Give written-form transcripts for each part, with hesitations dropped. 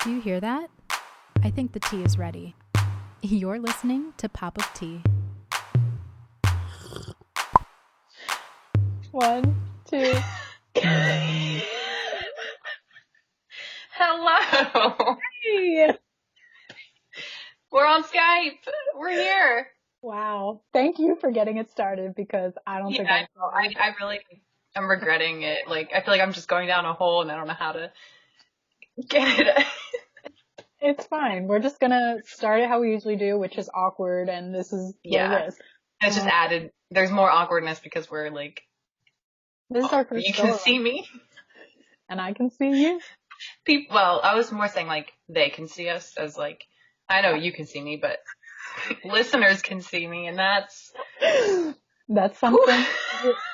Do you hear that? I think the tea is ready. You're listening to Pop of Tea. 1, 2. Hello. Hey. We're on Skype. We're here. Wow. Thank you for getting it started because I don't think I really am regretting it. Like, I feel like I'm just going down a hole and I don't know how to get it. It's fine. We're just gonna start it how we usually do, which is awkward, and this is what it is. It's just added. There's more awkwardness because we're like. This is our first. You can see me, and I can see you. Well, I was more saying like they can see us as like I know you can see me, but listeners can see me, and that's something.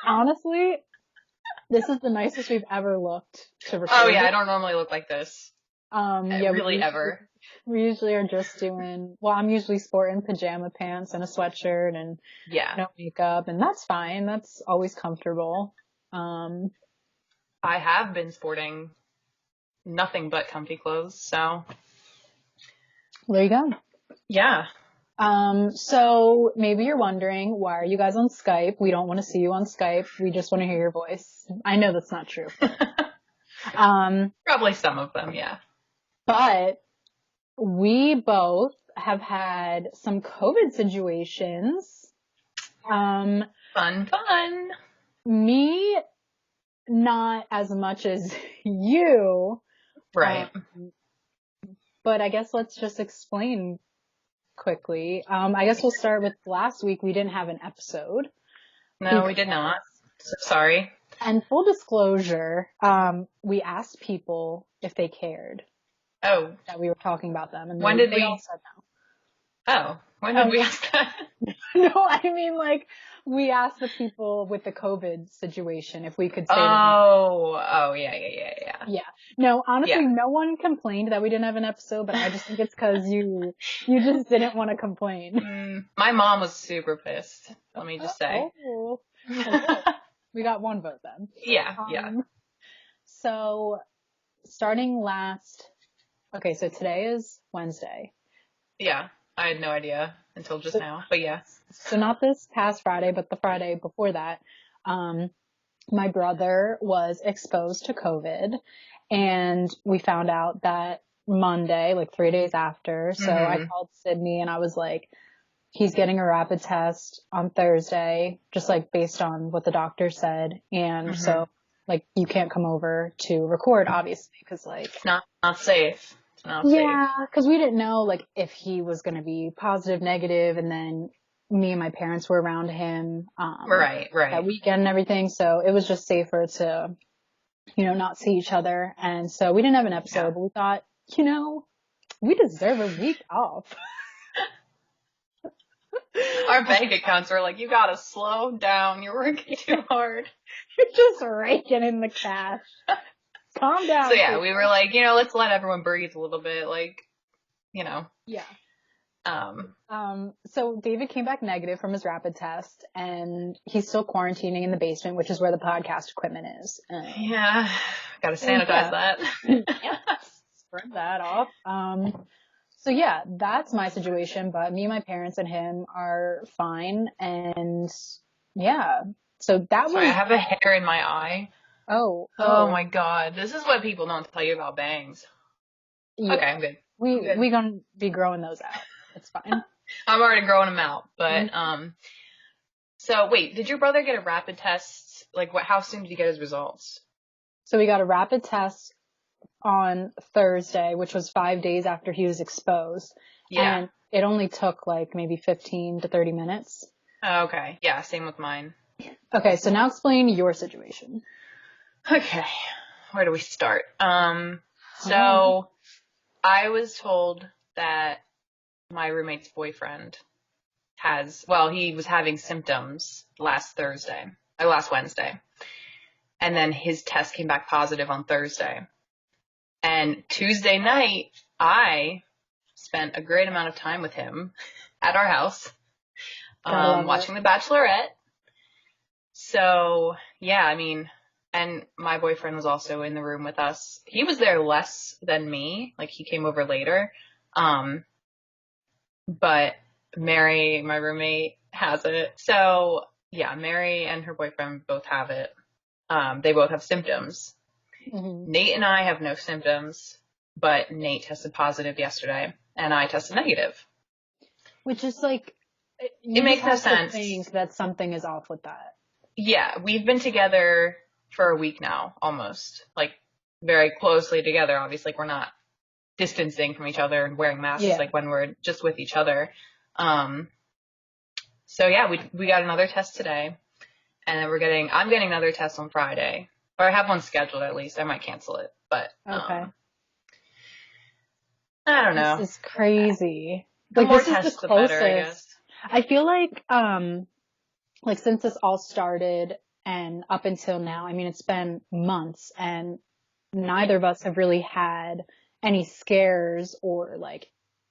Honestly, this is the nicest we've ever looked to record. Oh yeah, I don't normally look like this. Ever. We usually are just doing, well, I'm usually sporting pajama pants and a sweatshirt and no makeup, and that's fine. That's always comfortable. I have been sporting nothing but comfy clothes, so. There you go. Yeah. So maybe you're wondering, why are you guys on Skype? We don't want to see you on Skype. We just want to hear your voice. I know that's not true. Probably some of them, yeah. But we both have had some COVID situations. Fun. Me, not as much as you. Right. But I guess let's just explain quickly. I guess we'll start with last week. We didn't have an episode. No, we did not. So sorry. And full disclosure, we asked people if they cared. Oh. That we were talking about them. And when did we? All said no. Oh. When did we ask that? No, I mean, like, we asked the people with the COVID situation if we could say yeah. Yeah. No, honestly, no one complained that we didn't have an episode, but I just think it's because you just didn't want to complain. My mom was super pissed, let me just say. Oh. We got one vote then. Yeah. So, so today is Wednesday. Yeah, I had no idea until just now, but yeah. So not this past Friday, but the Friday before that, my brother was exposed to COVID, and we found out that Monday, like 3 days after. So I called Sydney and I was like, he's getting a rapid test on Thursday, just like based on what the doctor said. And so like you can't come over to record, obviously, because like not safe. It's not safe. Yeah, because we didn't know like if he was going to be positive, negative, and then me and my parents were around him right that weekend and everything. So it was just safer to, not see each other. And so we didn't have an episode, but we thought, we deserve a week off. Our bank accounts were like, you gotta slow down. You're working too hard. You're just raking in the cash. Calm down. So yeah, we were like, let's let everyone breathe a little bit. Like, Yeah. So David came back negative from his rapid test, and he's still quarantining in the basement, which is where the podcast equipment is. Yeah. Gotta sanitize that. Yeah. Spread that off. So yeah, that's my situation, but me and my parents and him are fine, and yeah. So that was. I have a hair in my eye. Oh my God. This is what people don't tell you about bangs. Yeah. Okay, I'm good. We gonna be growing those out. It's fine. I'm already growing them out, but, so wait, did your brother get a rapid test? Like how soon did he get his results? So we got a rapid test on Thursday, which was 5 days after he was exposed. Yeah. And it only took like maybe 15 to 30 minutes. Oh, okay. Yeah, same with mine. Okay, so now explain your situation. Okay. Where do we start? So I was told that my roommate's boyfriend he was having symptoms last Wednesday. And then his test came back positive on Thursday. And Tuesday night, I spent a great amount of time with him at our house, watching The Bachelorette. So, yeah, I mean, and my boyfriend was also in the room with us. He was there less than me. Like, he came over later. But Mary, my roommate, has it. So, yeah, Mary and her boyfriend both have it. They both have symptoms. Mm-hmm. Nate and I have no symptoms, but Nate tested positive yesterday, and I tested negative. Which is like, It makes no sense. To think that something is off with that. Yeah, we've been together for a week now, almost. Like, very closely together. Obviously, like, we're not distancing from each other and wearing masks, like, when we're just with each other. So yeah, we got another test today, and then I'm getting another test on Friday, or I have one scheduled at least. I might cancel it, but okay. I don't know. This is crazy. The like, more this tests, is the the better, closest. I guess. I feel like since this all started and up until now, I mean, it's been months, and neither of us have really had any scares or like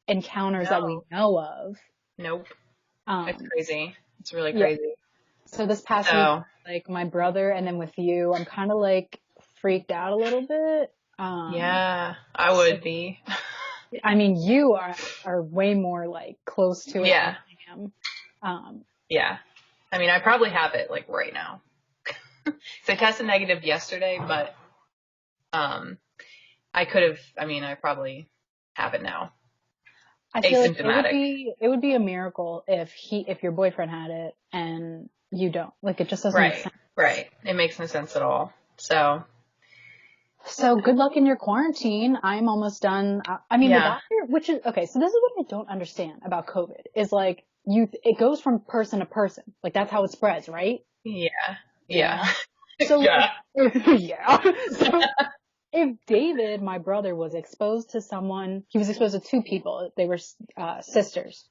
encounters that we know of. Nope. It's crazy. It's really crazy. Yeah. So this past week, like, my brother and then with you, I'm kind of like freaked out a little bit. Yeah, I would be. I mean, you are way more like close to it than I am. Yeah. I mean, I probably have it like right now. So I tested negative yesterday, but I probably have it now. I feel like Asymptomatic. it would be a miracle if your boyfriend had it and you don't. Like, it just doesn't make sense. Right. It makes no sense at all. So good luck in your quarantine. I'm almost done. I mean, the doctor, okay, so this is what I don't understand about COVID is like, it goes from person to person. Like, that's how it spreads, right? Yeah. So, yeah. So, if David, my brother, was exposed to someone, he was exposed to two people. They were sisters.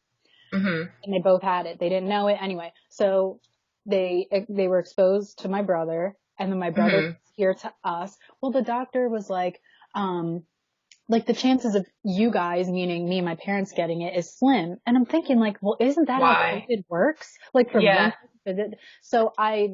Mm-hmm. And they both had it. They didn't know it anyway. So they were exposed to my brother, and then my brother was here to us. Well, the doctor was like the chances of you guys, meaning me and my parents, getting it is slim. And I'm thinking, like, well, isn't that how COVID works? Like, from one visit. So I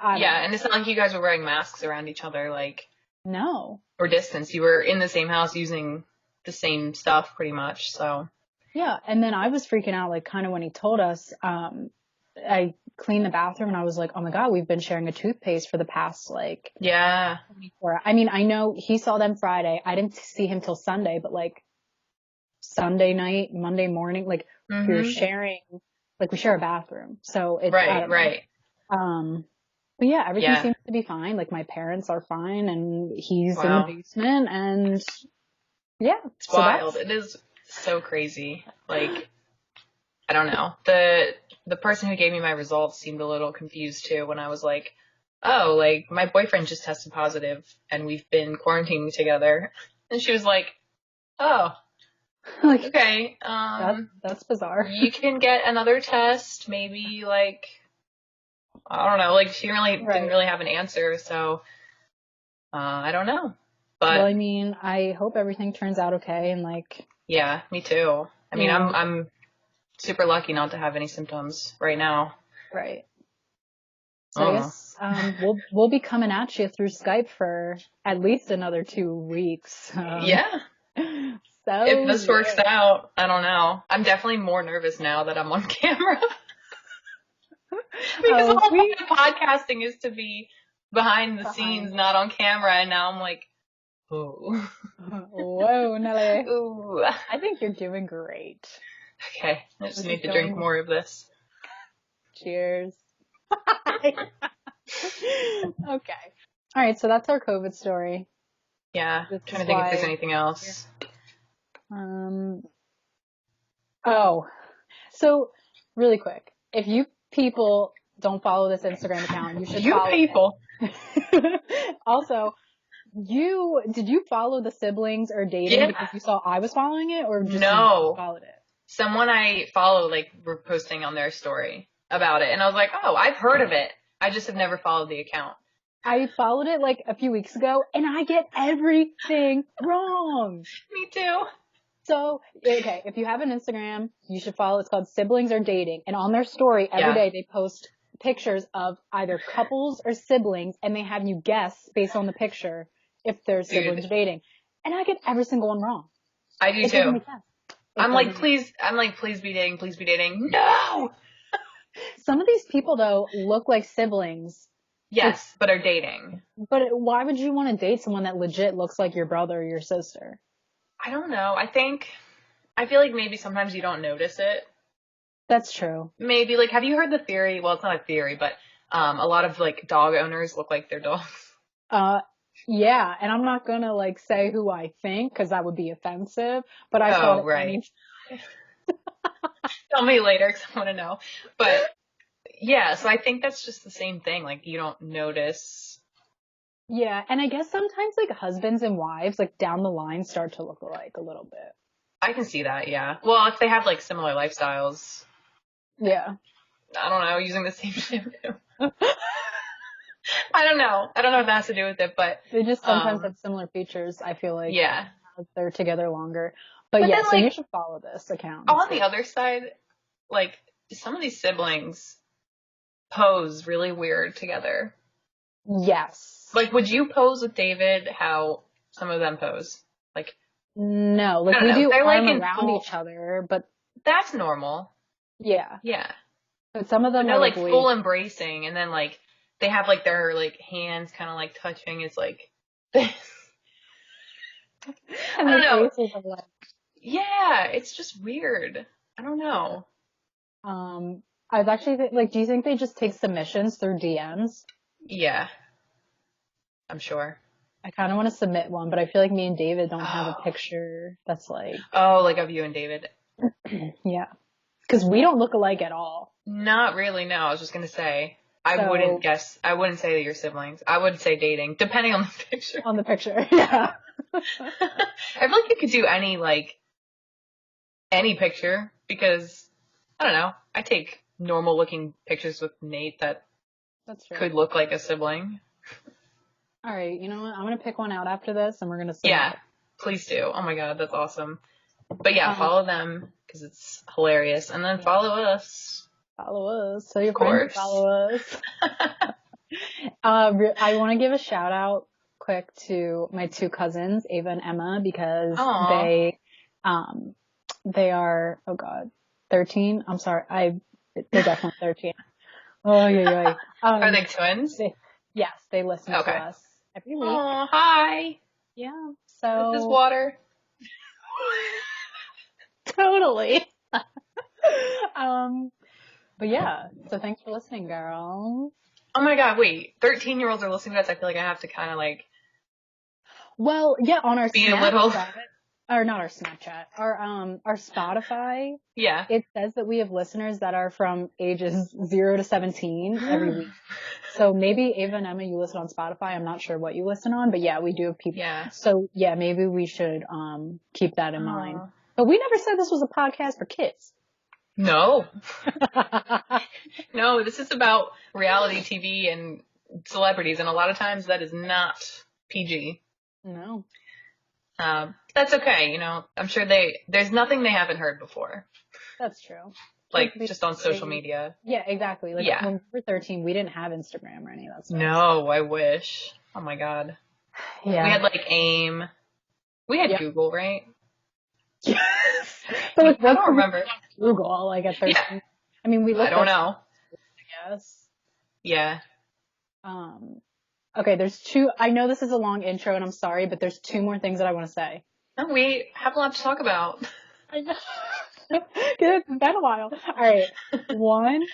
and it's not like you guys were wearing masks around each other, like. No. Or distance. You were in the same house using the same stuff pretty much, so. Yeah, and then I was freaking out, like, kind of when he told us. I cleaned the bathroom and I was like, oh my God, we've been sharing a toothpaste for the past, like. 24 hours. I mean, I know he saw them Friday. I didn't see him till Sunday, but like Sunday night, Monday morning, like we were sharing, like we share a bathroom. So it's. Right. But yeah, everything seems to be fine. Like, my parents are fine, and he's in the basement, and it's wild. It is so crazy. Like, I don't know. The person who gave me my results seemed a little confused too when I was like, oh, like, my boyfriend just tested positive and we've been quarantining together. And she was like, oh, like, okay. That's bizarre. You can get another test, maybe, like, I don't know, like, she didn't really have an answer, so, I don't know, but. Well, I mean, I hope everything turns out okay, and like. Yeah, me too. I mean, I'm super lucky not to have any symptoms right now. Right. So I guess, we'll be coming at you through Skype for at least another 2 weeks. So. If this works out, I don't know. I'm definitely more nervous now that I'm on camera. Because the whole point of podcasting is to be behind the scenes, not on camera, and now I'm like, oh. Whoa, Nelly. Ooh. I think you're doing great. Okay, I just need to drink more of this. Cheers. Okay. All right, so that's our COVID story. Yeah, I'm trying to think if there's anything else. So really quick, if you people don't follow this Instagram account, you should follow people. Also, did you follow the siblings or dating because you saw I was following it, or just you followed it? Someone I follow, like, were posting on their story about it, and I was like, oh, I've heard of it. I just have never followed the account. I followed it like a few weeks ago, and I get everything wrong. Me too. So, okay, if you have an Instagram, you should follow. It's called Siblings Are Dating. And on their story, every day they post pictures of either couples or siblings, and they have you guess based on the picture if they're siblings dating. And I get every single one wrong. I do too. I'm like, please be dating, please be dating. No! Some of these people, though, look like siblings. Yes, but are dating. But why would you want to date someone that legit looks like your brother or your sister? I don't know. I feel like maybe sometimes you don't notice it. That's true. Maybe, like, have you heard the theory? Well, it's not a theory, but a lot of, like, dog owners look like their dogs. Yeah, and I'm not gonna, like, say who I think, because that would be offensive, but I thought right. Tell me later, because I want to know. But, yeah, so I think that's just the same thing. Like, you don't notice. Yeah, and I guess sometimes, like, husbands and wives, like, down the line start to look alike a little bit. I can see that, yeah. Well, if they have, like, similar lifestyles. Yeah. I don't know, using the same shampoo. I don't know if that has to do with it, but. They just sometimes have similar features, I feel like. Yeah. They're together longer. But yeah, then, so you should follow this account. On the other side, like, some of these siblings pose really weird together. Yes. Like, would you pose with David how some of them pose? Like, no, like we do arm around each other, but that's normal. Yeah. Yeah. But some of them are like full embracing, and then like they have like their like hands kind of like touching. It's like this. And I don't know. Are like, yeah, it's just weird. I don't know. I was actually like, do you think they just take submissions through DMs? Yeah. I'm sure. I kind of want to submit one, but I feel like me and David don't have a picture that's like. Oh, like of you and David. Yeah. Because we don't look alike at all. Not really, no. I was just going to say. I wouldn't say that you're siblings. I would say dating, depending on the picture. On the picture, yeah. I feel like you could do any picture, because, I don't know, I take normal looking pictures with Nate that could look like a sibling. All right, you know what? I'm going to pick one out after this, and we're going to see. Yeah, please do. Oh my god, that's awesome. But yeah, follow them, because it's hilarious. And then follow us. Follow us. So your friends follow us. I want to give a shout out quick to my two cousins, Ava and Emma, because they are, 13. I'm sorry. They're definitely 13. Oh, yeah. Are they twins? Yes, they listen to us every week. Oh, hi. Yeah. So. Is this water? Totally. But yeah, so thanks for listening, girl. Oh my god, wait. 13-year-olds are listening to us. I feel like I have to kind of like. Well, yeah, on our Snapchat. Or not our Snapchat. Our Spotify. Yeah. It says that we have listeners that are from ages 0 to 17 every week. So maybe Ava and Emma, you listen on Spotify. I'm not sure what you listen on, but yeah, we do have people. Yeah. So yeah, maybe we should keep that in mind. But we never said this was a podcast for kids. No. No, this is about reality TV and celebrities, and a lot of times that is not PG. No. That's okay, you know. I'm sure there's nothing they haven't heard before. That's true. Like just on social media. Yeah, exactly. Like when we were 13, we didn't have Instagram or any of that stuff. No, I wish. Oh my god. Yeah. We had like AIM. We had Google, right? Yes. But like, I don't remember. Google, like at 13. Yeah. I mean, we looked I don't know. I guess. Yeah. Okay, there's two. I know this is a long intro, and I'm sorry, but there's two more things that I want to say. No, we have a lot to talk about. I know. It's been a while. All right. One,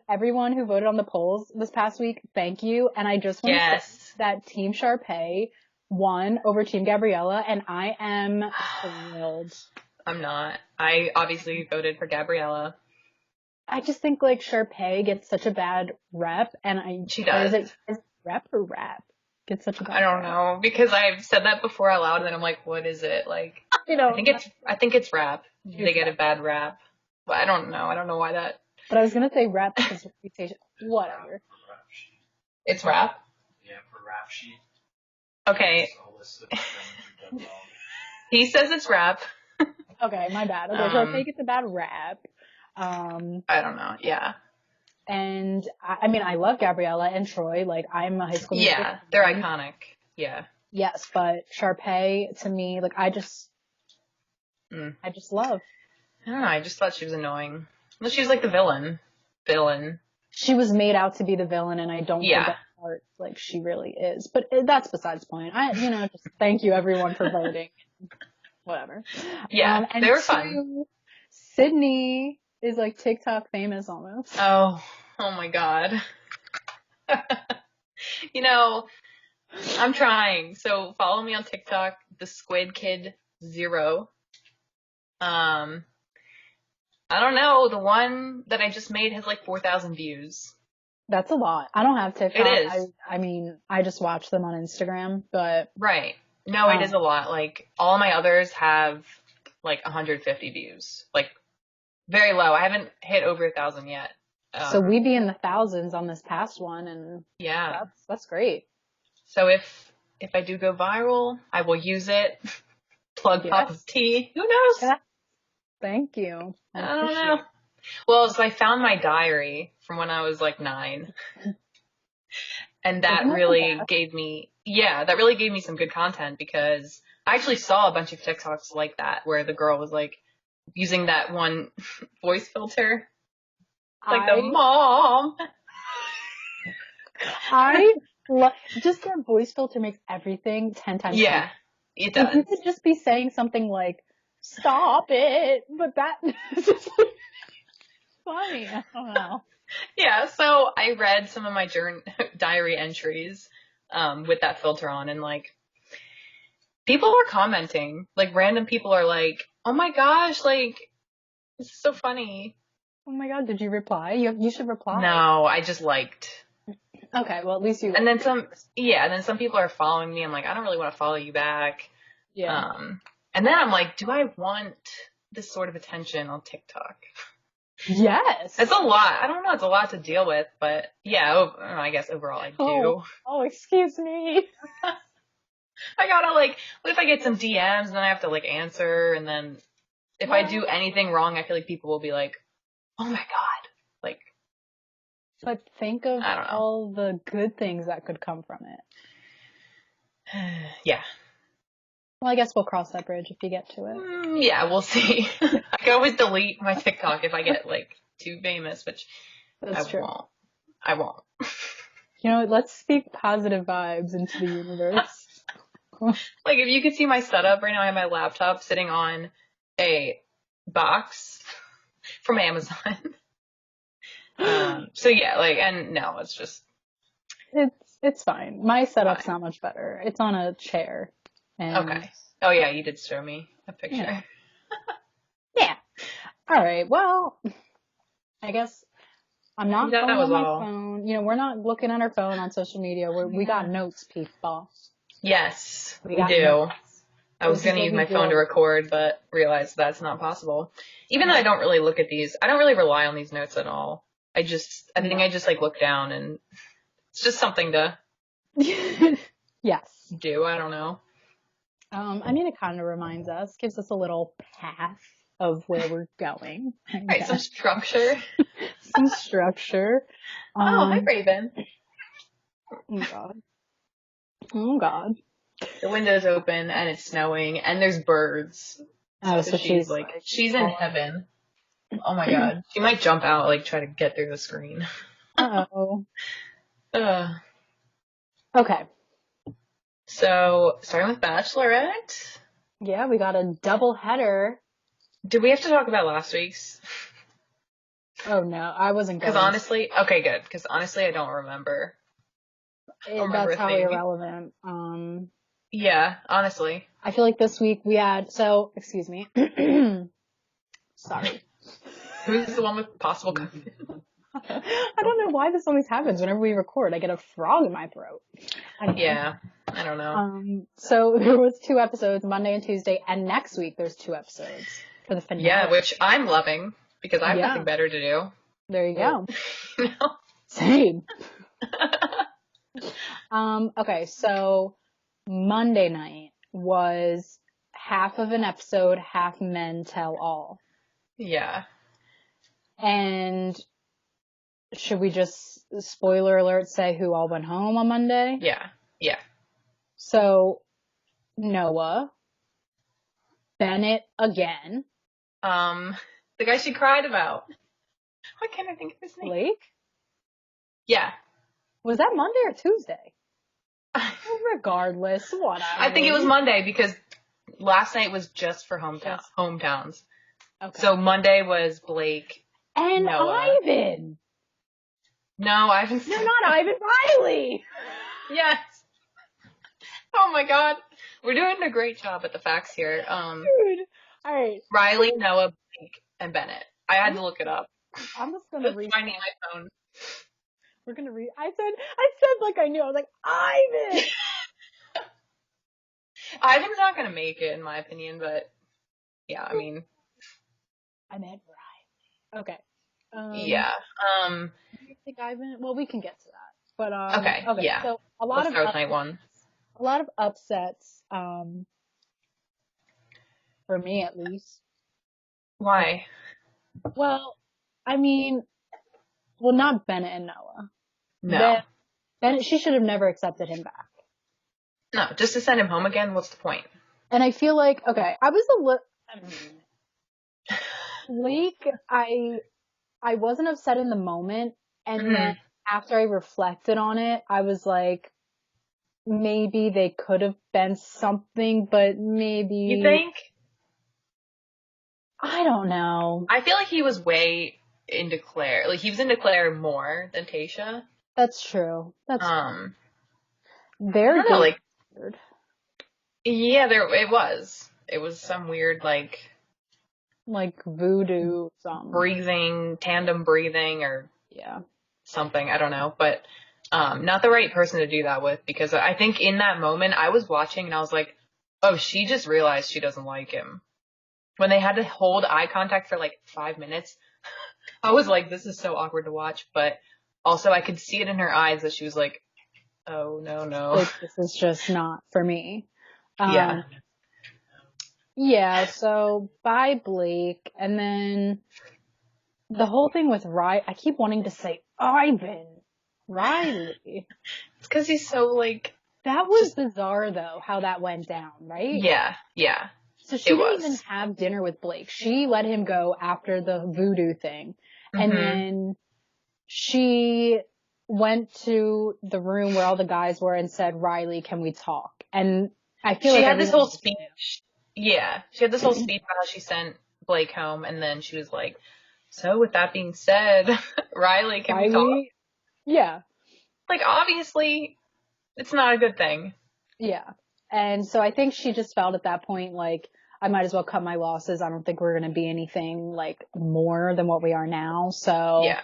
everyone who voted on the polls this past week, thank you. And I just want to say that Team Sharpay won over Team Gabriella, and I am thrilled. I'm not. I obviously voted for Gabriella. I just think like Sharpay gets such a bad rep, and she does. Is it rep or rap? Gets such a bad I don't know, because I've said that before out loud, and then I'm like, what is it? Like, you know, I think it's rap. They get a bad rap. But I don't know. I don't know why that. But I was gonna say rap because reputation. Whatever. It's rap? Yeah, for rap sheet. Okay. He says it's rap. Okay, my bad. Okay, so I think it's a bad rap. I don't know. Yeah. And I mean, I love Gabriella and Troy. Like, I'm a High School Musical Yeah, they're fan. iconic. Yeah. Yes, but Sharpay, to me, like, I just love. I don't know. I just thought she was annoying. Well, she was like the villain. She was made out to be the villain, and I don't think Yeah. at heart, like, she really is. But that's besides the point. Just thank you everyone for voting. Whatever. Yeah, And they were fun. Sydney is like TikTok famous almost. Oh my God. I'm trying. So follow me on TikTok, the Squid Kid 0. I don't know. The one that I just made has like 4,000 views. That's a lot. I don't have TikTok. It is. I mean, I just watch them on Instagram, but. Right. No, it is a lot. Like, all my others have like 150 views. Like, very low. I haven't hit over 1,000 yet. So we'd be in the thousands on this past one, and yeah, that's great. So if I do go viral, I will use it. Plug Pop of Tea. Who knows? Yeah. Thank you. I don't know. Well, so I found my diary from when I was like 9. And that really gave me some good content, because I actually saw a bunch of TikToks like that where the girl was like using that one voice filter. Like the mom. Just their voice filter makes everything 10 times. Yeah, it does. Like, you could just be saying something like, stop it, but that is just funny. I don't know. Yeah, so I read some of my diary entries with that filter on, and like, people were commenting. Like, random people are like, oh my gosh, like, this is so funny. Oh my God, did you reply? You should reply. No, I just liked. Okay, well, at least you. And then some people are following me. I'm like, I don't really want to follow you back. Yeah. And then I'm like, do I want this sort of attention on TikTok? Yes. It's a lot. I don't know. It's a lot to deal with, but yeah, I guess overall I do. Oh, excuse me. I gotta like, what if I get some DMs and then I have to like answer, and then if I do anything wrong, I feel like people will be like, oh my God. Like. But think of all the good things that could come from it. Yeah. Well, I guess we'll cross that bridge if you get to it. Yeah, we'll see. I can always delete my TikTok if I get like too famous, which I won't. Let's speak positive vibes into the universe. Like, if you could see my setup right now, I have my laptop sitting on a box from Amazon. So yeah, like, and no, it's just. It's fine. My setup's not much better. It's on a chair. Okay. Oh yeah, you did show me a picture. Yeah. Yeah. All right. Well, I guess I'm not going on my phone. We're not looking at our phone on social media. We got notes, people. Yes, we do. Notes. I was going to use my phone to record, but realized that's not possible. Even though I don't really look at these, I don't really rely on these notes at all. I think I just like look down, and it's just something to yes do. I don't know. I mean, it kind of reminds us, gives us a little path of where we're going. Right, some structure. Some structure. Hi, Raven. Oh God. The window's open and it's snowing and there's birds. Oh, so she's she's in heaven. Oh my God. She might jump out, like, try to get through the screen. Uh-oh. Okay. So, starting with Bachelorette. Yeah, we got a double header. Did we have to talk about last week's? Oh no, I wasn't going. Because honestly, okay, good. Because honestly, I don't remember. That's how irrelevant. Yeah, honestly. I feel like this week we had, excuse me. Sorry. Who's the one with possible COVID? I don't know why this always happens whenever we record. I get a frog in my throat. Yeah, I don't know. So there was 2 episodes, Monday and Tuesday, and next week there's 2 episodes for the finale. Yeah, which I'm loving because I have nothing better to do. There you go. No. Same. Okay, so Monday night was half of an episode, half men tell all. Yeah. And should we just, spoiler alert, say who all went home on Monday? Yeah. Yeah. So, Noah, Bennett again. The guy she cried about. Why can't I think of his name? Blake? Yeah. Was that Monday or Tuesday? Regardless, whatever. I think it was Monday because last night was just for hometowns. Okay. So Monday was Blake and Noah. Ivan. No, Ivan's No, not Ivan. Riley. Yes. Oh my God. We're doing a great job at the facts here. Dude. All right. Riley, Noah, Blake, and Bennett. I had to look it up. I'm just gonna read. Finding my phone. We're gonna read. I said like I knew. I was like, Ivan. Ivan's not gonna make it, in my opinion, but yeah, I mean. I meant Riley. Okay. Yeah. I think Ivan. Well, we can get to that. But Okay. Yeah. So Let's start with night one. A lot of upsets. For me at least. Why? Well, I mean, not Bennett and Noah. No. Bennett, she should have never accepted him back. No, just to send him home again, what's the point? And I feel like, okay, I was a little, Blake, I wasn't upset in the moment, and then after I reflected on it, I was like, maybe they could have been something, but maybe. You think? I don't know. I feel like he was way into Claire. Like, he was into Claire more than Tayshia. That's true. That's true. I don't know, like, weird. Yeah, it was. It was some weird, like voodoo, something. tandem breathing, or yeah, something. I don't know, but not the right person to do that with, because I think in that moment I was watching and I was like, oh, she just realized she doesn't like him. When they had to hold eye contact for like 5 minutes, I was like, this is so awkward to watch, but also I could see it in her eyes that she was like, oh, no. Like, this is just not for me. Yeah. Yeah, so bye Blake, and then the whole thing with Riley, I keep wanting to say Ivan. Riley. It's because he's so, like... That was bizarre, though, how that went down, right? Yeah. So she didn't even have dinner with Blake. She let him go after the voodoo thing. And then she went to the room where all the guys were and said, Riley, can we talk? And I feel like she had this whole speech. Yeah. She had this whole speech about how she sent Blake home, and then she was like, so with that being said, Riley, can we talk? Yeah. Like, obviously, it's not a good thing. Yeah. And so I think she just felt at that point like, I might as well cut my losses. I don't think we're going to be anything like more than what we are now. So yeah.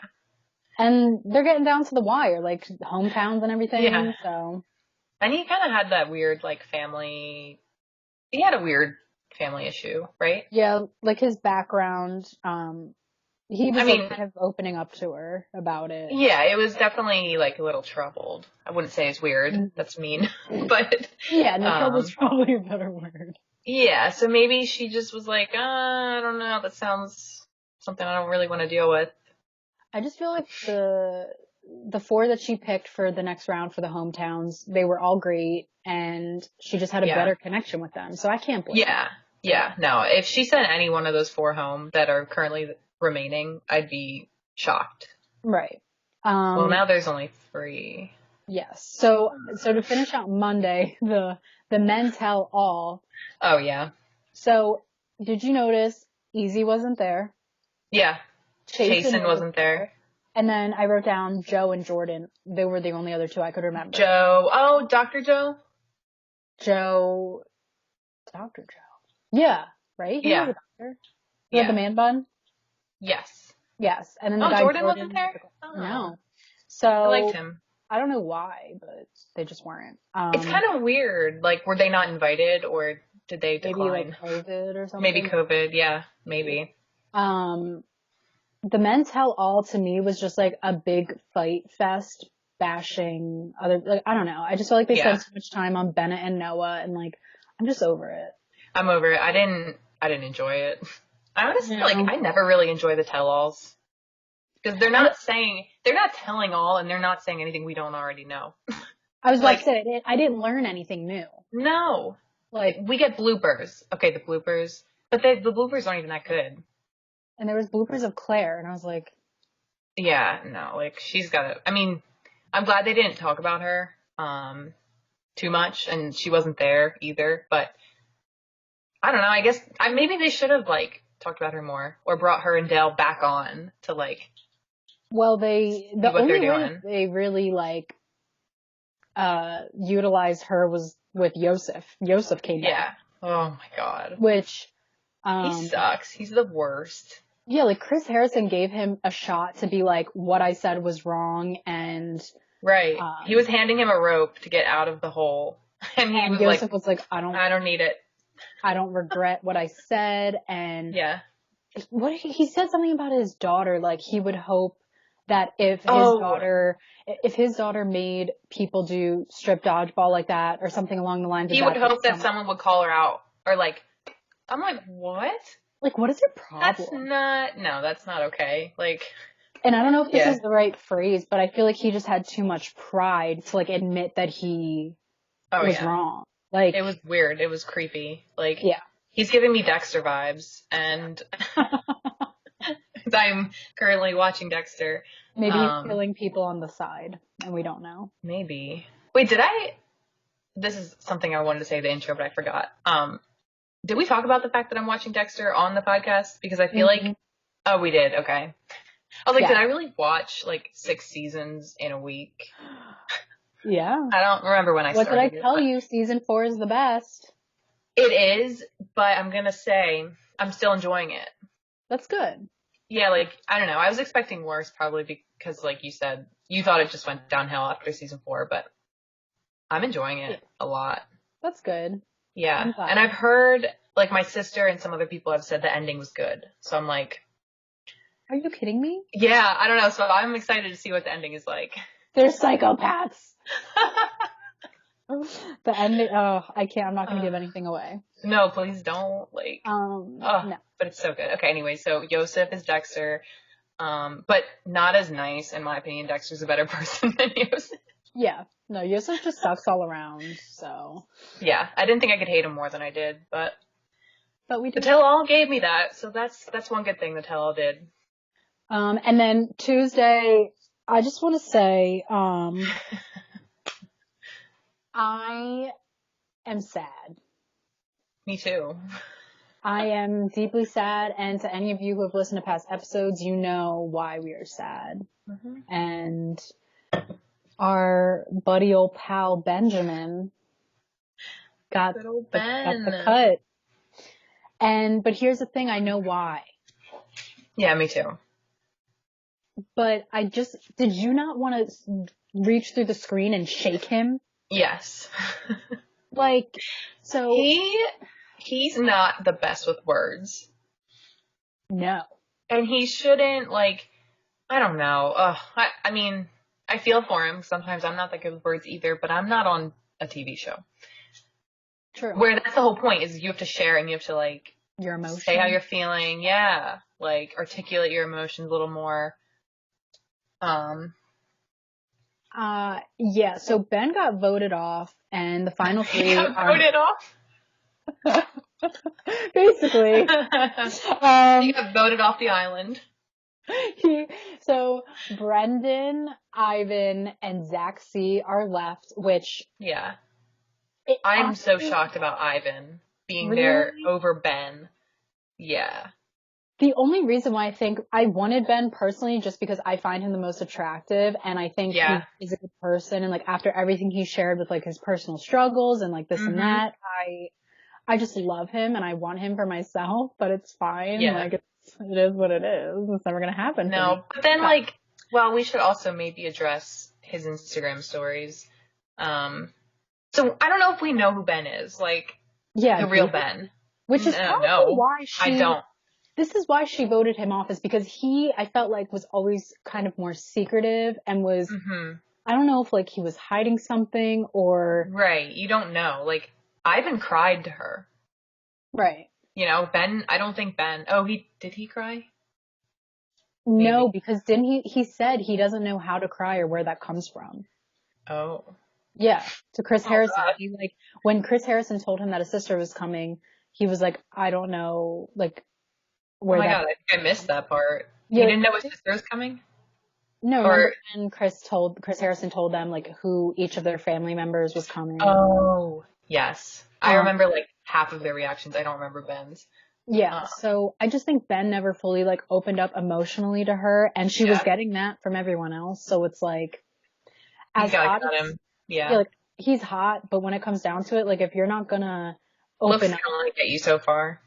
And they're getting down to the wire, like hometowns and everything. Yeah. So. And he kind of had that weird like family. He had a weird family issue, right? Yeah, like his background. He was kind of opening up to her about it. Yeah, it was definitely like a little troubled. I wouldn't say it's weird. That's mean. But yeah, no, troubled's probably a better word. Yeah, so maybe she just was like, I don't know, that sounds something I don't really want to deal with. I just feel like the 4 that she picked for the next round for the hometowns, they were all great, and she just had a better connection with them. So I can't blame her. Yeah, no. If she sent any one of those 4 home that are currently remaining, I'd be shocked. Right. Well, now there's only 3. Yes. So to finish out Monday, the men tell all. Oh, yeah. So did you notice Easy wasn't there? Yeah. Chasen wasn't there. And then I wrote down Joe and Jordan. They were the only other 2 I could remember. Joe. Oh, Dr. Joe? Dr. Joe. Yeah, right? He was a doctor. He had the man bun? Yes. Yes. And then the guy Jordan wasn't there? Oh. No. So I liked him. I don't know why, but they just weren't. It's kind of weird. Like, were they not invited, or did they decline? Maybe like COVID or something? Maybe COVID, yeah. Maybe. The men tell all to me was just like a big fight fest bashing other, like, I don't know. I just feel like they spent so much time on Bennett and Noah, and like, I'm just over it. I'm over it. I didn't enjoy it. I honestly, I never really enjoy the tell-alls. Because they're not telling all, and they're not saying anything we don't already know. I was about to say, I didn't learn anything new. No. Like, we get bloopers. Okay, the bloopers. But the bloopers aren't even that good. And there was bloopers of Claire, and I was like... Yeah, no, like, she's got to... I mean, I'm glad they didn't talk about her too much, and she wasn't there either, but I don't know, I guess... maybe they should have, like, talked about her more, or brought her and Dale back on to, like... Well, the only way they really, like, utilized her was with Yosef. Yosef came back. Yeah. Oh, my God. Which... he sucks. He's the worst. Yeah, like, Chris Harrison gave him a shot to be like, what I said was wrong, and... Right. He was handing him a rope to get out of the hole. And Yosef was like, I don't need it. I don't regret what I said, and... Yeah. What he said something about his daughter, like, he would hope that if his daughter made people do strip dodgeball like that, or something along the lines of that. He would hope that someone would call her out, or like... I'm like, what? Like, what is your problem? That's not okay. Like, and I don't know if this is the right phrase, but I feel like he just had too much pride to, like, admit that he was wrong. Like, it was weird. It was creepy. Like, yeah. He's giving me Dexter vibes, and I'm currently watching Dexter. Maybe he's killing people on the side, and we don't know. Maybe. Wait, this is something I wanted to say in the intro, but I forgot. Did we talk about the fact that I'm watching Dexter on the podcast? Because I feel like... Oh, we did. Okay. I was like, did I really watch, like, 6 seasons in a week? Yeah. I don't remember when I started. What did I tell you? Season 4 is the best. It is, but I'm going to say I'm still enjoying it. That's good. Yeah, like, I don't know. I was expecting worse probably because, like you said, you thought it just went downhill after season 4, but I'm enjoying it a lot. That's good. Yeah, and I've heard, like, my sister and some other people have said the ending was good. So I'm like... Are you kidding me? Yeah, I don't know. So I'm excited to see what the ending is like. They're psychopaths. The ending... Oh, I can't. I'm not going to give anything away. No, please don't. Like... No. But it's so good. Okay, anyway, so Yosef is Dexter, but not as nice, in my opinion. Dexter's a better person than Yosef. Yeah. No, Yosef just sucks all around, so... Yeah, I didn't think I could hate him more than I did, but we did. The tell-all gave me that, so that's one good thing the tell-all did. And then Tuesday, I just want to say, I am sad. Me too. I am deeply sad, and to any of you who have listened to past episodes, you know why we are sad. Mm-hmm. And... our buddy old pal Benjamin got the cut. But here's the thing, I know why. Yeah, me too. But did you not want to reach through the screen and shake him? Yes. Like, so... He's not the best with words. No. And he shouldn't, like, I don't know. I mean... I feel for him. Sometimes I'm not that good with words either, but I'm not on a TV show. True. Where that's the whole point, is you have to share and you have to, like, your emotions. Say how you're feeling. Yeah. Like, articulate your emotions a little more. Yeah, so Ben got voted off, and the final 3 he got voted off? Basically. He got voted off the island. So Brendan, Ivan, and Zach C are left, which... Yeah. I'm so shocked about Ivan being there over Ben. Yeah. The only reason why I think I wanted Ben personally, just because I find him the most attractive, and I think he is a good person, and, like, after everything he shared with, like, his personal struggles and, like, this and that, I just love him, and I want him for myself, but it's fine. Yeah. Like, it is what it is. It's never gonna happen. No, but then, like, well, we should also maybe address his Instagram stories. So I don't know if we know who Ben is, like, the real Ben. Which is probably why I don't. This is why she voted him off, is because he, I felt like, was always kind of more secretive and was, I don't know if, like, he was hiding something or... Right, you don't know. Like, Ivan cried to her. Right. You know, Ben, I don't think Ben... Oh, did he cry? No, because didn't he said he doesn't know how to cry or where that comes from. Oh. Yeah, to Chris Harrison. God. He like, when Chris Harrison told him that his sister was coming, he was like, I don't know, like, Oh where my that. God, I think I missed that part. Yeah, He didn't know his sister was coming? No, Or, remember when Chris Harrison told them like who each of their family members was coming? oh, yes. I remember like half of their reactions. I don't remember Ben's. Yeah, so I just think Ben never fully like opened up emotionally to her, and she was getting that from everyone else. So it's like, You as gotta hot cut as, him. Yeah. like he's hot, but when it comes down to it, like if you're not gonna Looks open can up, only get you so far.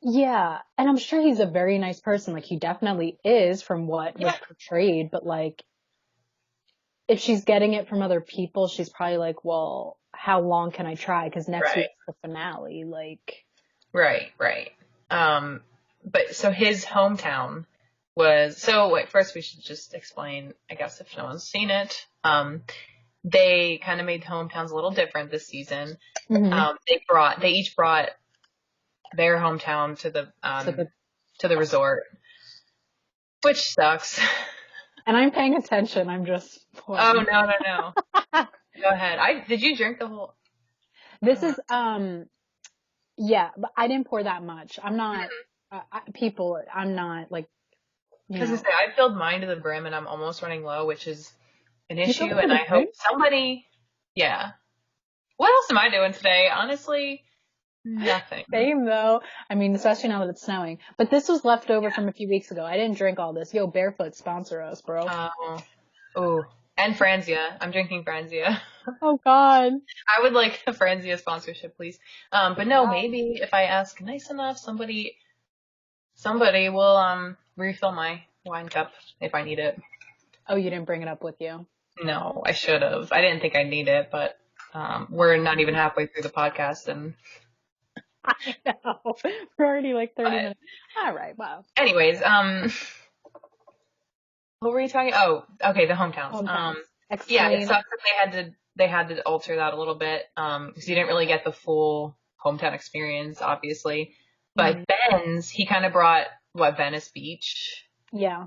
yeah, and I'm sure he's a very nice person. Like he definitely is from what was portrayed, but like if she's getting it from other people, she's probably like, well, how long can I try? Because next week's the finale. Like, right. But so his hometown was, so wait, first we should just explain, I guess if no one's seen it, they kind of made the hometowns a little different this season. They each brought their hometown to the resort, which sucks. And I'm paying attention. I'm just. Oh, no. Go ahead. Did you drink the whole? This is, yeah, but I didn't pour that much. I'm not, I'm not like, Because I filled mine to the brim and I'm almost running low, which is an issue. filled it to And the I hope brim? yeah. What else am I doing today? Honestly, nothing. Same though. I mean, especially now that it's snowing. But this was left over from a few weeks ago. I didn't drink all this. Yo, Barefoot, sponsor us, bro. Oh, and Franzia. I'm drinking Franzia. Oh God. I would like a Franzia sponsorship, please. But no, maybe if I ask nice enough, somebody will refill my wine cup if I need it. Oh, you didn't bring it up with you? No, I should have. I didn't think I'd need it, but we're not even halfway through the podcast, and I know. We're already like 30 minutes. All right. Wow. Anyways, what were you talking? Oh, okay, the hometowns. Yeah, it sucks that they had to alter that a little bit, because you didn't really get the full hometown experience, obviously. But Ben's, he kind of brought Venice Beach. Yeah.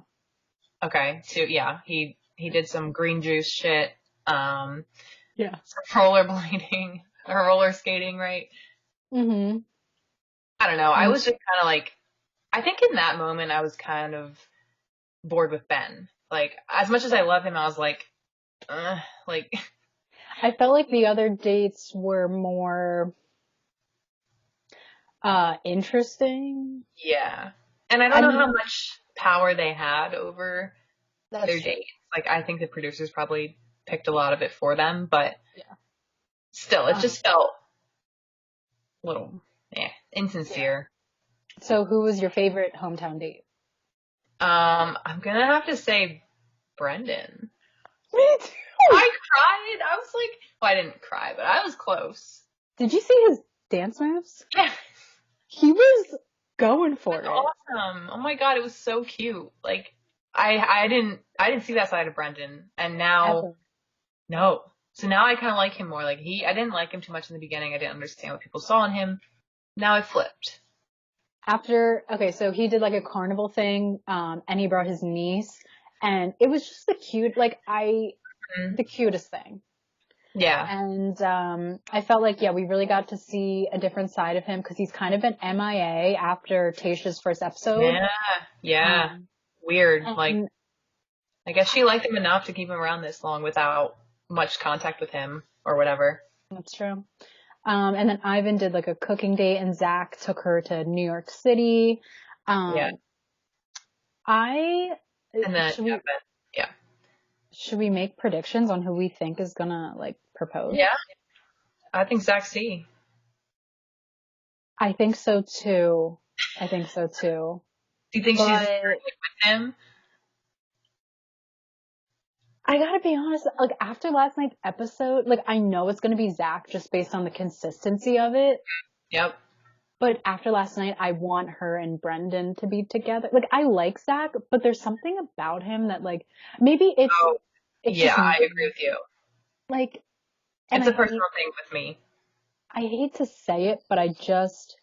Okay, so yeah, he did some green juice shit. Yeah. Some rollerblading or roller skating, right? Mm-hmm. I don't know. I was just kind of like, I think in that moment I was kind of bored with Ben. Like, as much as I love him, I was like. I felt like the other dates were more interesting. Yeah. And I don't know how much power they had over their dates. Like, I think the producers probably picked a lot of it for them, but still, it just felt a little insincere. Yeah. So who was your favorite hometown date? I'm gonna have to say Brendan. Me too. I cried. I was like, well, I didn't cry, but I was close. Did you see his dance moves? Yeah. He was going for it. Awesome. Oh my God, it was so cute. Like, I didn't see that side of Brendan, and now, no. So now I kind of like him more. Like, I didn't like him too much in the beginning. I didn't understand what people saw in him. Now it flipped. So he did like a carnival thing, and he brought his niece, and it was just the cutest thing. Yeah. And I felt like, we really got to see a different side of him, because he's kind of been MIA after Tayshia's first episode. Yeah. Weird. Like, I guess she liked him enough to keep him around this long without much contact with him or whatever. That's true. And then Ivan did like a cooking date, and Zach took her to New York City. Should we make predictions on who we think is gonna like propose? Yeah. I think Zach C. I think so too. Do you think she's with him? I gotta be honest, like after last night's episode, like I know it's gonna be Zach just based on the consistency of it. Yep. But after last night, I want her and Brendan to be together. Like I like Zach, but there's something about him that like maybe it's just I agree with you. Like, it's a personal thing with me. I hate to say it, but I just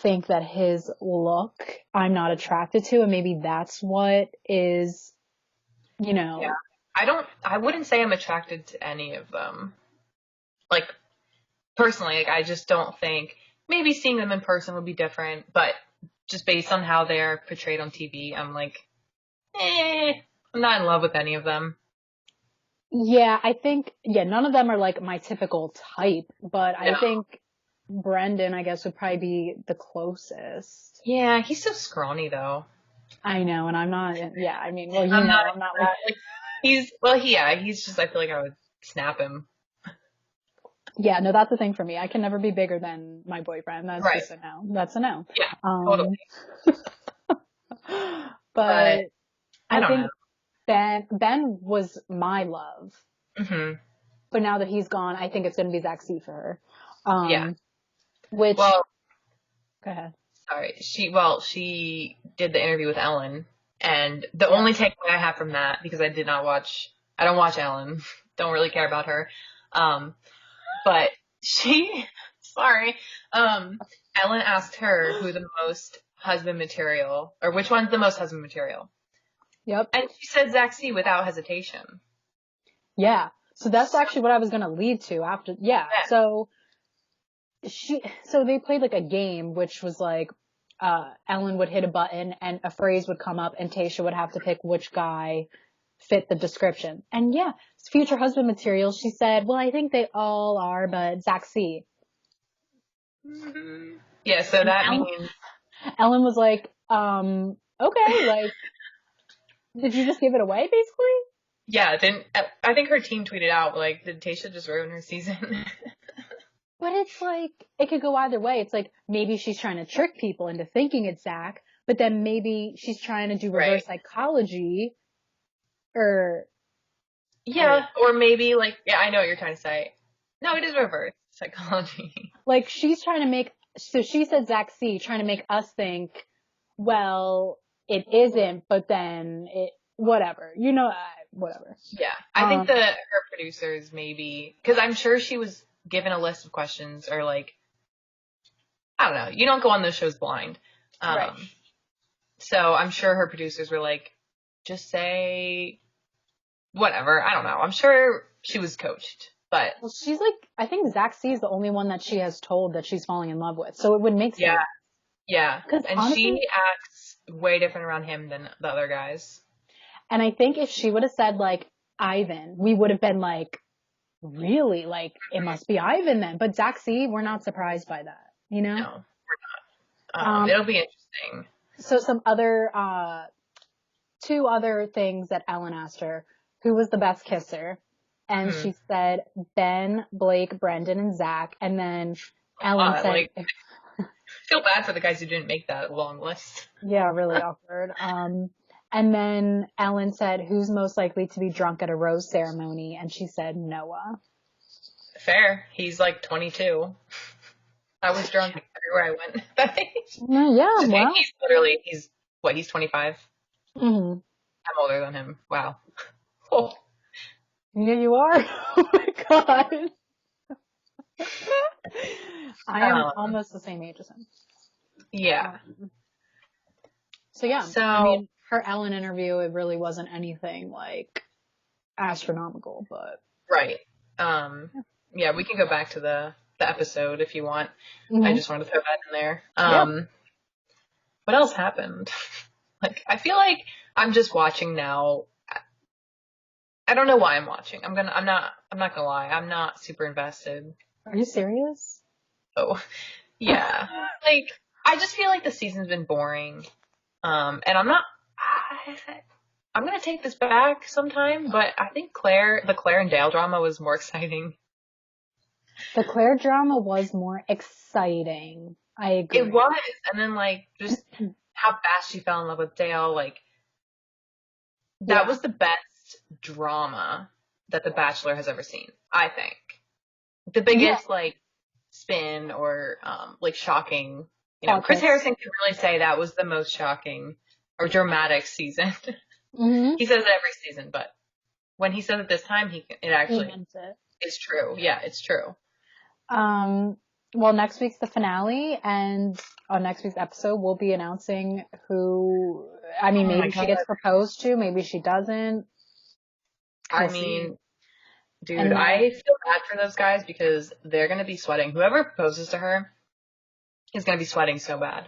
think that his look I'm not attracted to, and maybe that's what is, Yeah. I wouldn't say I'm attracted to any of them. Like, personally, like, I just don't think, maybe seeing them in person would be different, but just based on how they're portrayed on TV, I'm like, I'm not in love with any of them. Yeah, I think, none of them are like my typical type, but No. I think Brendan, I guess, would probably be the closest. Yeah, he's so scrawny though. I know, and I'm not, I mean, well, I'm not like, he's just, I feel like I would snap him. yeah, no, that's the thing for me. I can never be bigger than my boyfriend. That's Right. just a no. That's a no. Yeah, totally. But I don't think know. Ben was my love. Mm-hmm. But now that he's gone, I think it's going to be Zach C for her. Yeah. Which, Well, go ahead. sorry. She did the interview with Ellen, and the only takeaway I have from that, because I don't watch Ellen, don't really care about her. But Ellen asked her who the most husband material, or which one's the most husband material. Yep. And she said Zach C without hesitation. Yeah. So that's actually what I was going to lead to after. Yeah. So they played like a game, which was like, Ellen would hit a button and a phrase would come up and Tayshia would have to pick which guy fit the description. And future husband material. She said, well, I think they all are, but Zach C. Mm-hmm. Yeah. So that means Ellen was like, okay, like, did you just give it away, basically? Yeah, I think her team tweeted out, like, did Tayshia just ruin her season? But it's like, it could go either way. It's like, maybe she's trying to trick people into thinking it's Zach, but then maybe she's trying to do reverse psychology, or... Yeah, or maybe, like, I know what you're trying to say. No, it is reverse psychology. Like, she's trying to make, so she said Zach C, trying to make us think, well, it isn't, but then it, whatever. Whatever. Yeah. I think her producers maybe, because I'm sure she was given a list of questions, or like, I don't know. You don't go on those shows blind. Right. So I'm sure her producers were like, just say whatever. I don't know. I'm sure she was coached, but. Well, she's like, I think Zach C is the only one that she has told that she's falling in love with. So it would make sense. Yeah. And honestly, she acts way different around him than the other guys. And I think if she would have said like Ivan, we would have been like, really? Like, it must be Ivan then. But Zach C, we're not surprised by that, No, we're not. It'll be interesting. So some other, 2 other things that Ellen asked her. Who was the best kisser? And she said Ben, Blake, Brendan, and Zach. And then Ellen said... Like, I feel bad for the guys who didn't make that long list. Yeah, really awkward. And then Ellen said, who's most likely to be drunk at a rose ceremony? And she said, Noah. Fair. He's like 22. I was drunk everywhere I went that age. Yeah, well. He's 25? Mm-hmm. I'm older than him. Wow. Oh. Yeah, you are. Oh my God. I am almost the same age as him. Yeah. So I mean, her Ellen interview, it really wasn't anything like astronomical, but. Right. Yeah, we can go back to the episode if you want. Mm-hmm. I just wanted to throw that in there. What else happened? Like, I feel like I'm just watching now. I don't know why I'm watching. I'm not gonna lie. I'm not super invested. Are you serious? Oh, yeah. Like, I just feel like the season's been boring. And I'm gonna take this back sometime, but I think the Claire and Dale drama was more exciting. The Claire drama was more exciting. I agree. It was. And then, like, just how fast she fell in love with Dale, like, that was the best drama that The Bachelor has ever seen, I think. The biggest, like, spin or, like, shocking, Chris Harrison can really say that was the most shocking or dramatic season. Mm-hmm. He says it every season, but when he says it this time, it actually is true. Yeah, it's true. Well, next week's the finale, and on next week's episode, we'll be announcing who, I mean, Oh my maybe she God. gets proposed to, maybe she doesn't. I We'll see. mean, dude, And then, I feel bad for those guys because they're going to be sweating. Whoever proposes to her is going to be sweating so bad.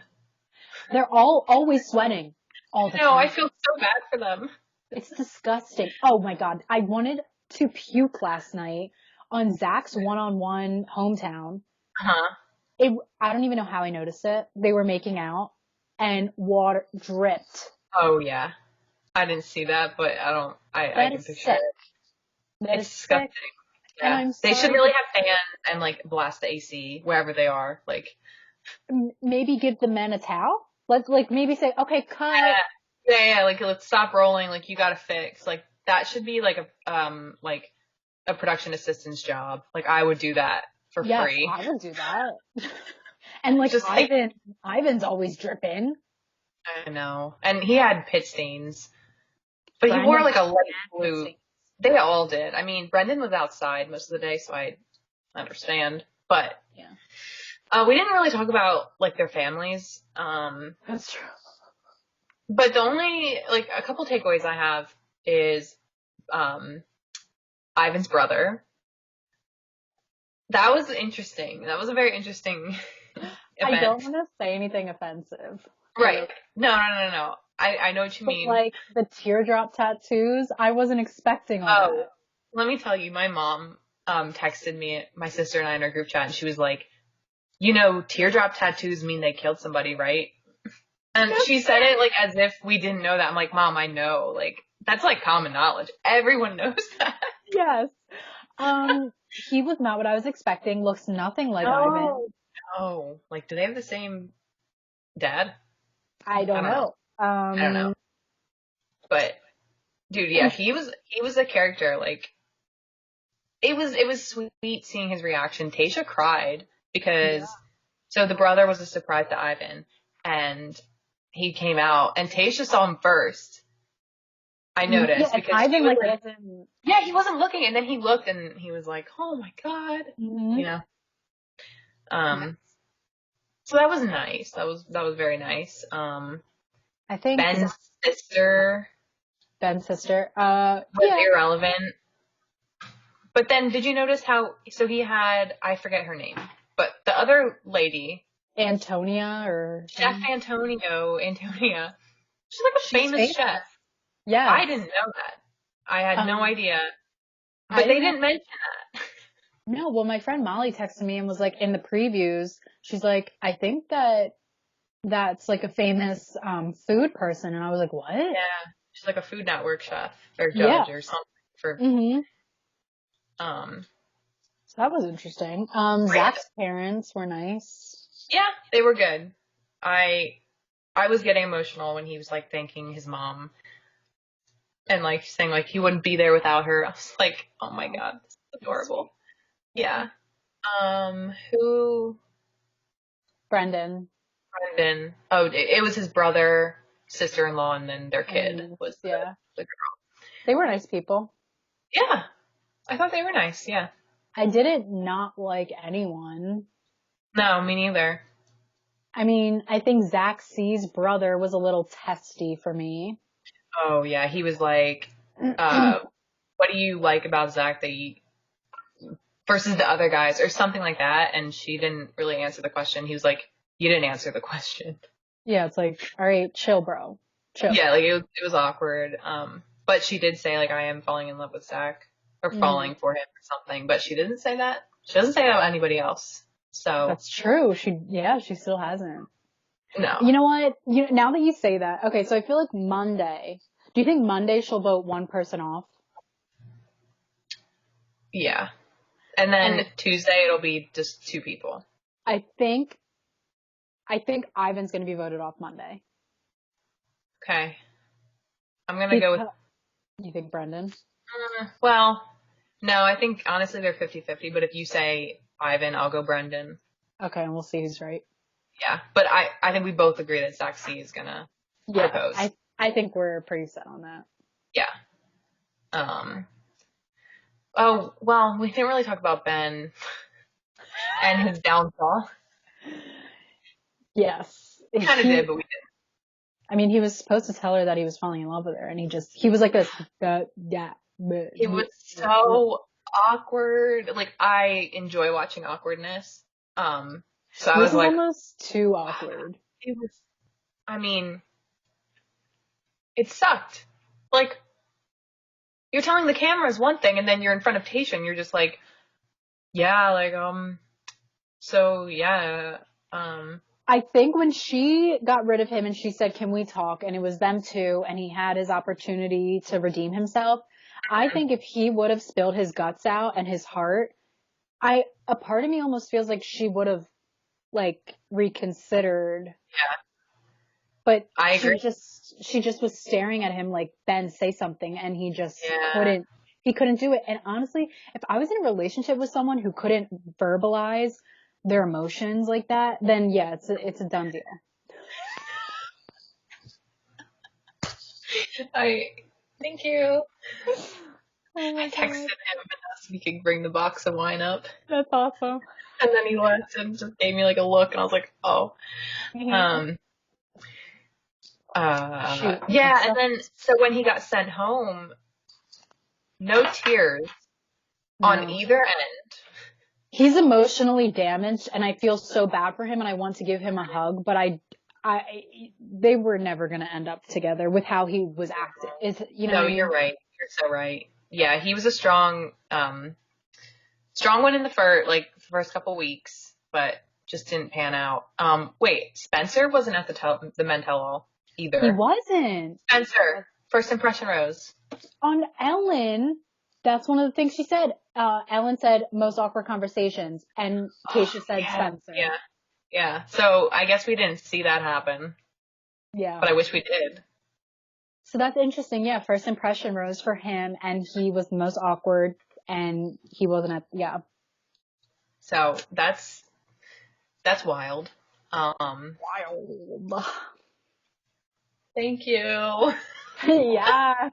they're all always sweating all the No, time. I feel so bad for them. It's disgusting. Oh my God. I wanted to puke last night on Zach's one-on-one hometown. Uh-huh. I don't even know how I noticed it. They were making out and water dripped. Oh, yeah. I didn't see that, but I That can is picture sick. it. That It's is disgusting. sick. Yeah. And I'm They should sorry. really have fans and, like, blast the AC wherever they are. Like, Maybe give the men a towel. Let's maybe say, okay, cut. yeah, like, let's stop rolling. Like, you gotta fix. Like, that should be, like, a production assistant's job. Like, I would do that for Yes, free. I would do that. And like Just like- Ivan's always dripping. I know. And he had pit stains. But he Brendan wore, like, a light had blue. pit stains. They all did. I mean, Brendan was outside most of the day, so I understand. But Yeah. we didn't really talk about, like, their families. That's true. But the only, like, a couple takeaways I have is Ivan's brother. That was interesting. That was a very interesting event. I don't want to say anything offensive. Right. No. I know what you But mean. like the teardrop tattoos, I wasn't expecting all that. Let me tell you, my mom texted me, my sister and I in our group chat, and she was like, you know, teardrop tattoos mean they killed somebody, right? And she said it like as if we didn't know that. I'm like, Mom, I know. Like, that's like common knowledge. Everyone knows that. Yes. He was not what I was expecting. Looks nothing like Ivan. Oh, like, do they have the same dad? I don't know. I don't know. But, dude, yeah, he was a character. Like, it was sweet seeing his reaction. Tasha cried because, so the brother was a surprise to Ivan, and he came out, and Tasha saw him first. I noticed because Ivan wasn't. Yeah, he wasn't looking, and then he looked, and he was like, "Oh my God," you know. So that was nice. That was very nice. I think Ben's sister was irrelevant. But then, did you notice how? So he had, I forget her name, but the other lady, Antonia or Chef Antonia. She's like a famous chef. Yeah, I didn't know that. I had no idea. But they didn't mention that. No, well, my friend Molly texted me and was like, in the previews, she's like, I think that's like a famous food person, and I was like, what? Yeah, she's like a Food Network chef or judge or something for. So that was interesting. Zach's parents were nice. Yeah, they were good. I was getting emotional when he was like thanking his mom and like saying like he wouldn't be there without her. I was like, oh my God, this is adorable. Yeah. Who? Brendan. Oh, it was his brother, sister-in-law, and then their kid was the girl. They were nice people. Yeah. I thought they were nice, yeah. I didn't not like anyone. No, me neither. I mean, I think Zach C's brother was a little testy for me. Oh, yeah. He was like, what do you like about Zach versus the other guys or something like that? And she didn't really answer the question. He was like, you didn't answer the question. Yeah, it's like, all right, chill, bro. Chill. Yeah, like it was awkward. But she did say like, I am falling in love with Zach or falling for him or something. But she didn't say that. She doesn't say that about anybody else. So that's true. She still hasn't. No. You know what? Now that you say that, okay, so I feel like Monday. Do you think Monday she'll vote one person off? Yeah. And then Tuesday it'll be just two people. I think Ivan's going to be voted off Monday. Okay. I'm going to go with... You think Brendan? Well, no, I think honestly they're 50-50, but if you say Ivan, I'll go Brendan. Okay, and we'll see who's right. Yeah, but I think we both agree that Zach C is going to propose. I think we're pretty set on that. Yeah. Oh, well, we didn't really talk about Ben. and his downfall. Yes. We kind of did, but we didn't. I mean, he was supposed to tell her that he was falling in love with her, and he was like this, It was so awkward. Like, I enjoy watching awkwardness. So I was like, almost too awkward. It was, I mean, it sucked. Like, you're telling the cameras one thing, and then you're in front of Tasha, and you're just like, yeah, like, so, yeah, I think when she got rid of him and she said, can we talk? And it was them two, and he had his opportunity to redeem himself. I think if he would have spilled his guts out and his heart, a part of me almost feels like she would have, like, reconsidered. Yeah. But I agree. she just was staring at him like, Ben, say something. And he just Yeah. he couldn't do it. And honestly, if I was in a relationship with someone who couldn't verbalize their emotions like that, then yeah, it's a done deal. Thank you. Oh my I texted him and asked if he could bring the box of wine up. That's awesome. And then he left and just gave me like a look, and I was like, oh. Mm-hmm. Yeah, and then, so when he got sent home, no tears on either end. He's emotionally damaged, and I feel so bad for him, and I want to give him a hug, but they were never going to end up together with how he was acting. No, you're right. You're so right. Yeah, he was a strong one in the first couple weeks, but just didn't pan out. Wait, Spencer wasn't at the men tell-all either. He wasn't. Spencer, first impression rose. On Ellen, that's one of the things she said. Ellen said most awkward conversations, and Tasha said Spencer. Yeah. So I guess we didn't see that happen. Yeah. But I wish we did. So that's interesting. Yeah, first impression rose for him, and he was the most awkward, and he wasn't So that's wild. Wild. Thank you. Yeah.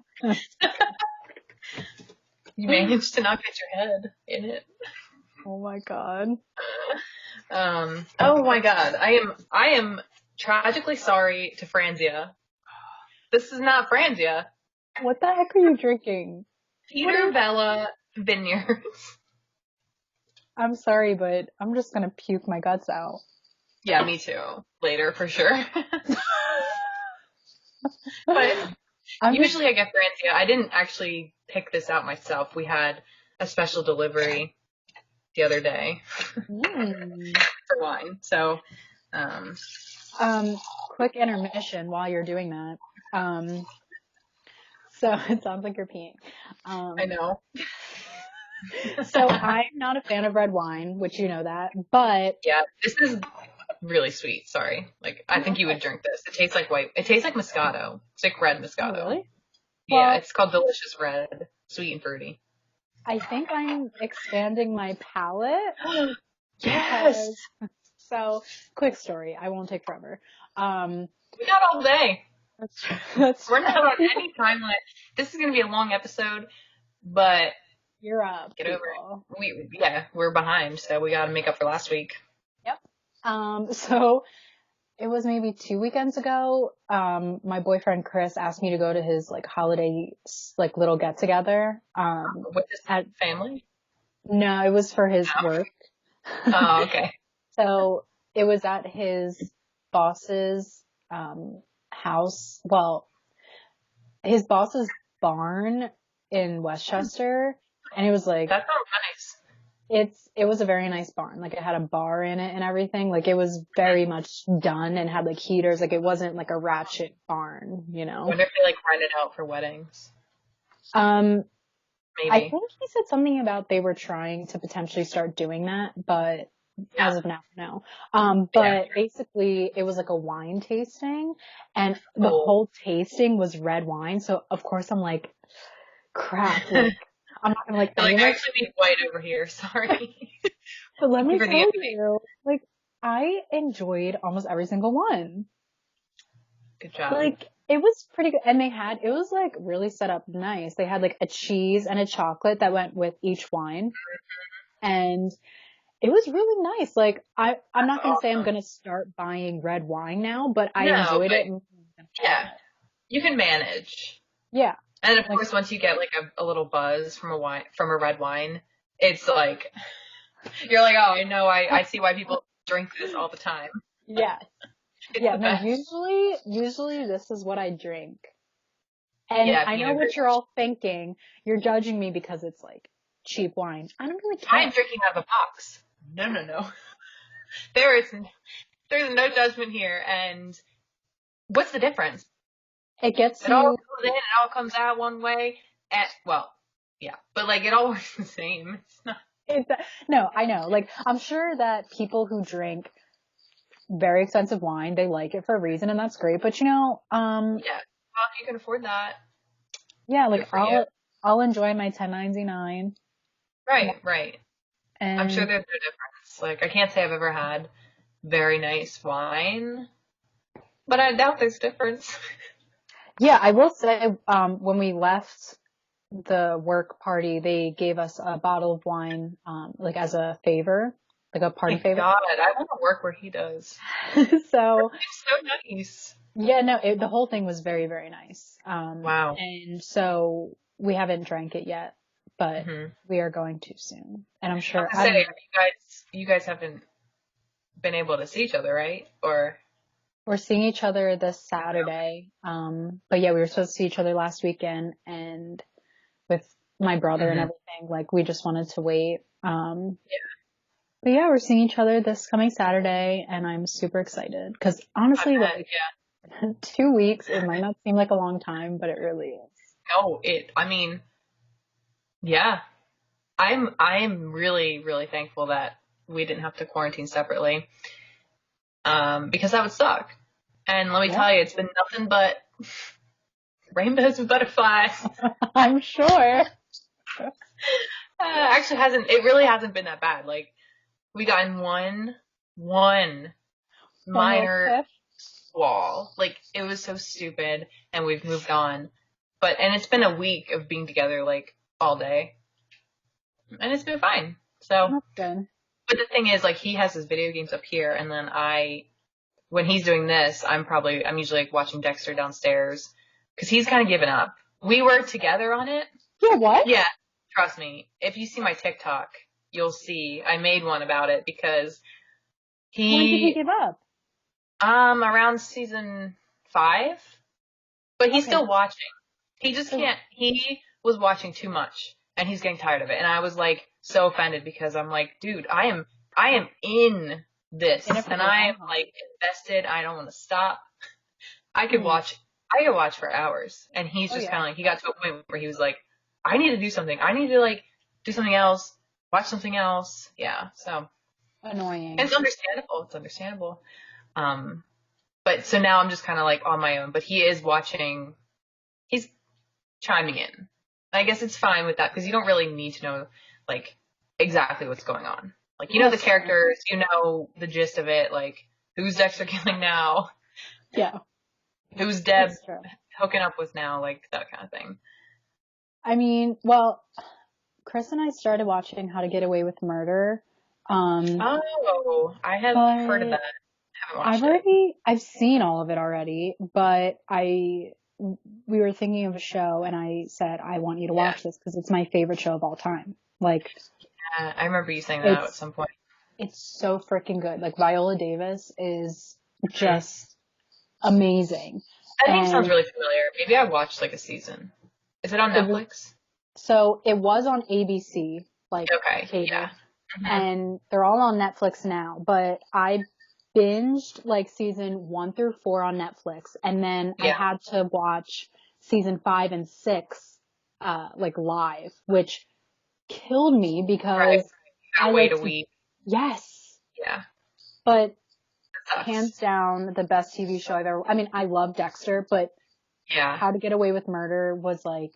You managed to not get your head in it. Oh my god. Oh my god. I am tragically sorry to Franzia. This is not Franzia. What the heck are you drinking? Peter Bella Vineyards. I'm sorry, but I'm just gonna puke my guts out. Yeah, me too. Later, for sure. But usually I get Franzia. I didn't actually pick this out myself. We had a special delivery the other day for wine. So, quick intermission while you're doing that. So it sounds like you're peeing. I know. So I'm not a fan of red wine, which you know that, but yeah, this is really sweet. Sorry. Like, I think you would drink this. It tastes like white. It tastes like Moscato. It's like red Moscato. Oh, really? Yeah, it's called Delicious Red. Sweet and fruity. I think I'm expanding my palate. Yes. So, quick story. I won't take forever. We got all day. We're not on any timeline. This is going to be a long episode, but you're up. Get over it. We're behind, so we got to make up for last week. Yep. So it was maybe 2 weekends ago. My boyfriend Chris asked me to go to his like holiday like little get together. With his family? No, it was for his work. Oh, okay. So it was at his boss's house. Well, his boss's barn in Westchester, and it was like that sounds nice. It was a very nice barn. Like it had a bar in it and everything. Like it was very much done and had like heaters. Like it wasn't like a ratchet barn, you know. I wonder if they like rent it out for weddings. Maybe. I think he said something about they were trying to potentially start doing that, but as of now, no. But basically it was like a wine tasting, and the whole tasting was red wine. So of course I'm like, crap. Like, I'm not gonna like. I actually need white over here. Sorry. But let me tell you, like, I enjoyed almost every single one. Good job. Like, it was pretty good, and it was like really set up nice. They had like a cheese and a chocolate that went with each wine, and It was really nice. Like, I'm not going to say I'm Awesome. going to start buying red wine now, but I No, enjoyed but it. And yeah, you can manage. yeah. And of Like, course, once you get like a little buzz from a red wine, it's like, you're like, oh, I know, I see why people drink this all the time. yeah. It's Yeah, the no, best. usually this is what I drink. And Yeah, I know Pinot what you're Gris. all thinking. You're judging me because it's like cheap wine. I don't really I am care. drinking out of a box. No. There's no judgment here. And what's the difference? It gets It all you, goes in, it all comes out one way. And, well, yeah, but like it all works the same. It's not. it's, no, I know. Like, I'm sure that people who drink very expensive wine, they like it for a reason, and that's great. But Yeah. Well, if you can afford that, yeah, good like for you. I'll enjoy my 1099. Right. I'm sure And there's no difference. Like, I can't say I've ever had very nice wine, but I doubt there's a difference. yeah, I will say, when we left the work party, they gave us a bottle of wine, like as a favor, like a party My favor. God, I want to work where he does. So It's so nice. yeah, no, the whole thing was very, very nice. Wow. And so we haven't drank it yet, but Hmm. we are going to soon. And I'm I sure, was I gonna don't say, know, you guys haven't been able to see each other, right? Or we're seeing each other this Saturday. But yeah, we were supposed to see each other last weekend, and with my brother and Mhm. everything, like we just wanted to wait. But yeah, we're seeing each other this coming Saturday, and I'm super excited because I honestly, bet, like yeah. 2 weeks, it might not seem like a long time, but it really is. No, I mean, yeah. I am really, really thankful that we didn't have to quarantine separately. Because that would suck. And let me Yeah. tell you, it's been nothing but rainbows and butterflies. I'm sure. Actually it really hasn't been that bad. Like, we got in one One little minor tiff. squall. Like, it was so stupid, and we've moved on. And it's been a week of being together, like, all day. And it's been fine. So, That's good. but the thing is, like, he has his video games up here, and then when he's doing this, I'm usually like watching Dexter downstairs, because he's kind of given up. We were together on it. Yeah, what? Yeah, trust me. If you see my TikTok, you'll see I made one about it, because When did he give up? around season 5, but he's Okay. still watching. He just can't. He was watching too much, and he's getting tired of it. And I was like so offended, because I'm like, dude, I am in this, In it for and the I long am haul. like invested. I don't want to stop. I could watch for hours. And he's just kind of like, he got to a point where he was like, I need to do something. I need to like do something else, watch something else. Yeah. So Annoying. it's understandable. It's understandable. But so now I'm just kind of like on my own, but he is watching, he's chiming in. I guess it's fine with that, because you don't really need to know like exactly what's going on. Like, you know the characters, you know the gist of it, like who's Dexter killing now, Yeah. who's Deb That's true. hooking up with now, like that kind of thing. I mean, well, Chris and I started watching How to Get Away with Murder. Oh, I have but heard of that. I haven't watched it. I've seen all of it already, but we were thinking of a show, and I said, I want you to watch this because it's my favorite show of all time. Like, Yeah, I remember you saying that at some point. it's so freaking good. Like, Viola Davis is just amazing. That name sounds really familiar. Maybe I watched like a season. Is it on Netflix? So it was on ABC, like cable, yeah. and they're all on Netflix now. But I binged like season 1 through 4 on Netflix, and then I had to watch season 5 and 6, like live, which killed me because I wait a week. Yes. Yeah. But hands down, the best TV show I've ever. I mean, I love Dexter, but How to Get Away with Murder was like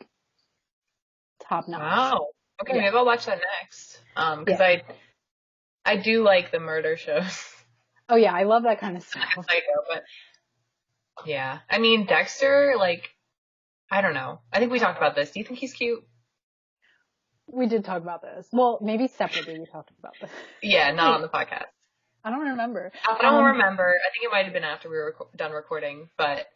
top notch. Wow. Okay, maybe I'll watch that next. Because I do like the murder shows. Oh yeah, I love that kind of stuff. Psycho, but yeah. I mean, Dexter, like, I don't know. I think we talked about this. Do you think he's cute? We did talk about this. Well, maybe separately we talked about this. Yeah, not on the podcast. I don't remember. I don't remember. I think it might have been after we were done recording, but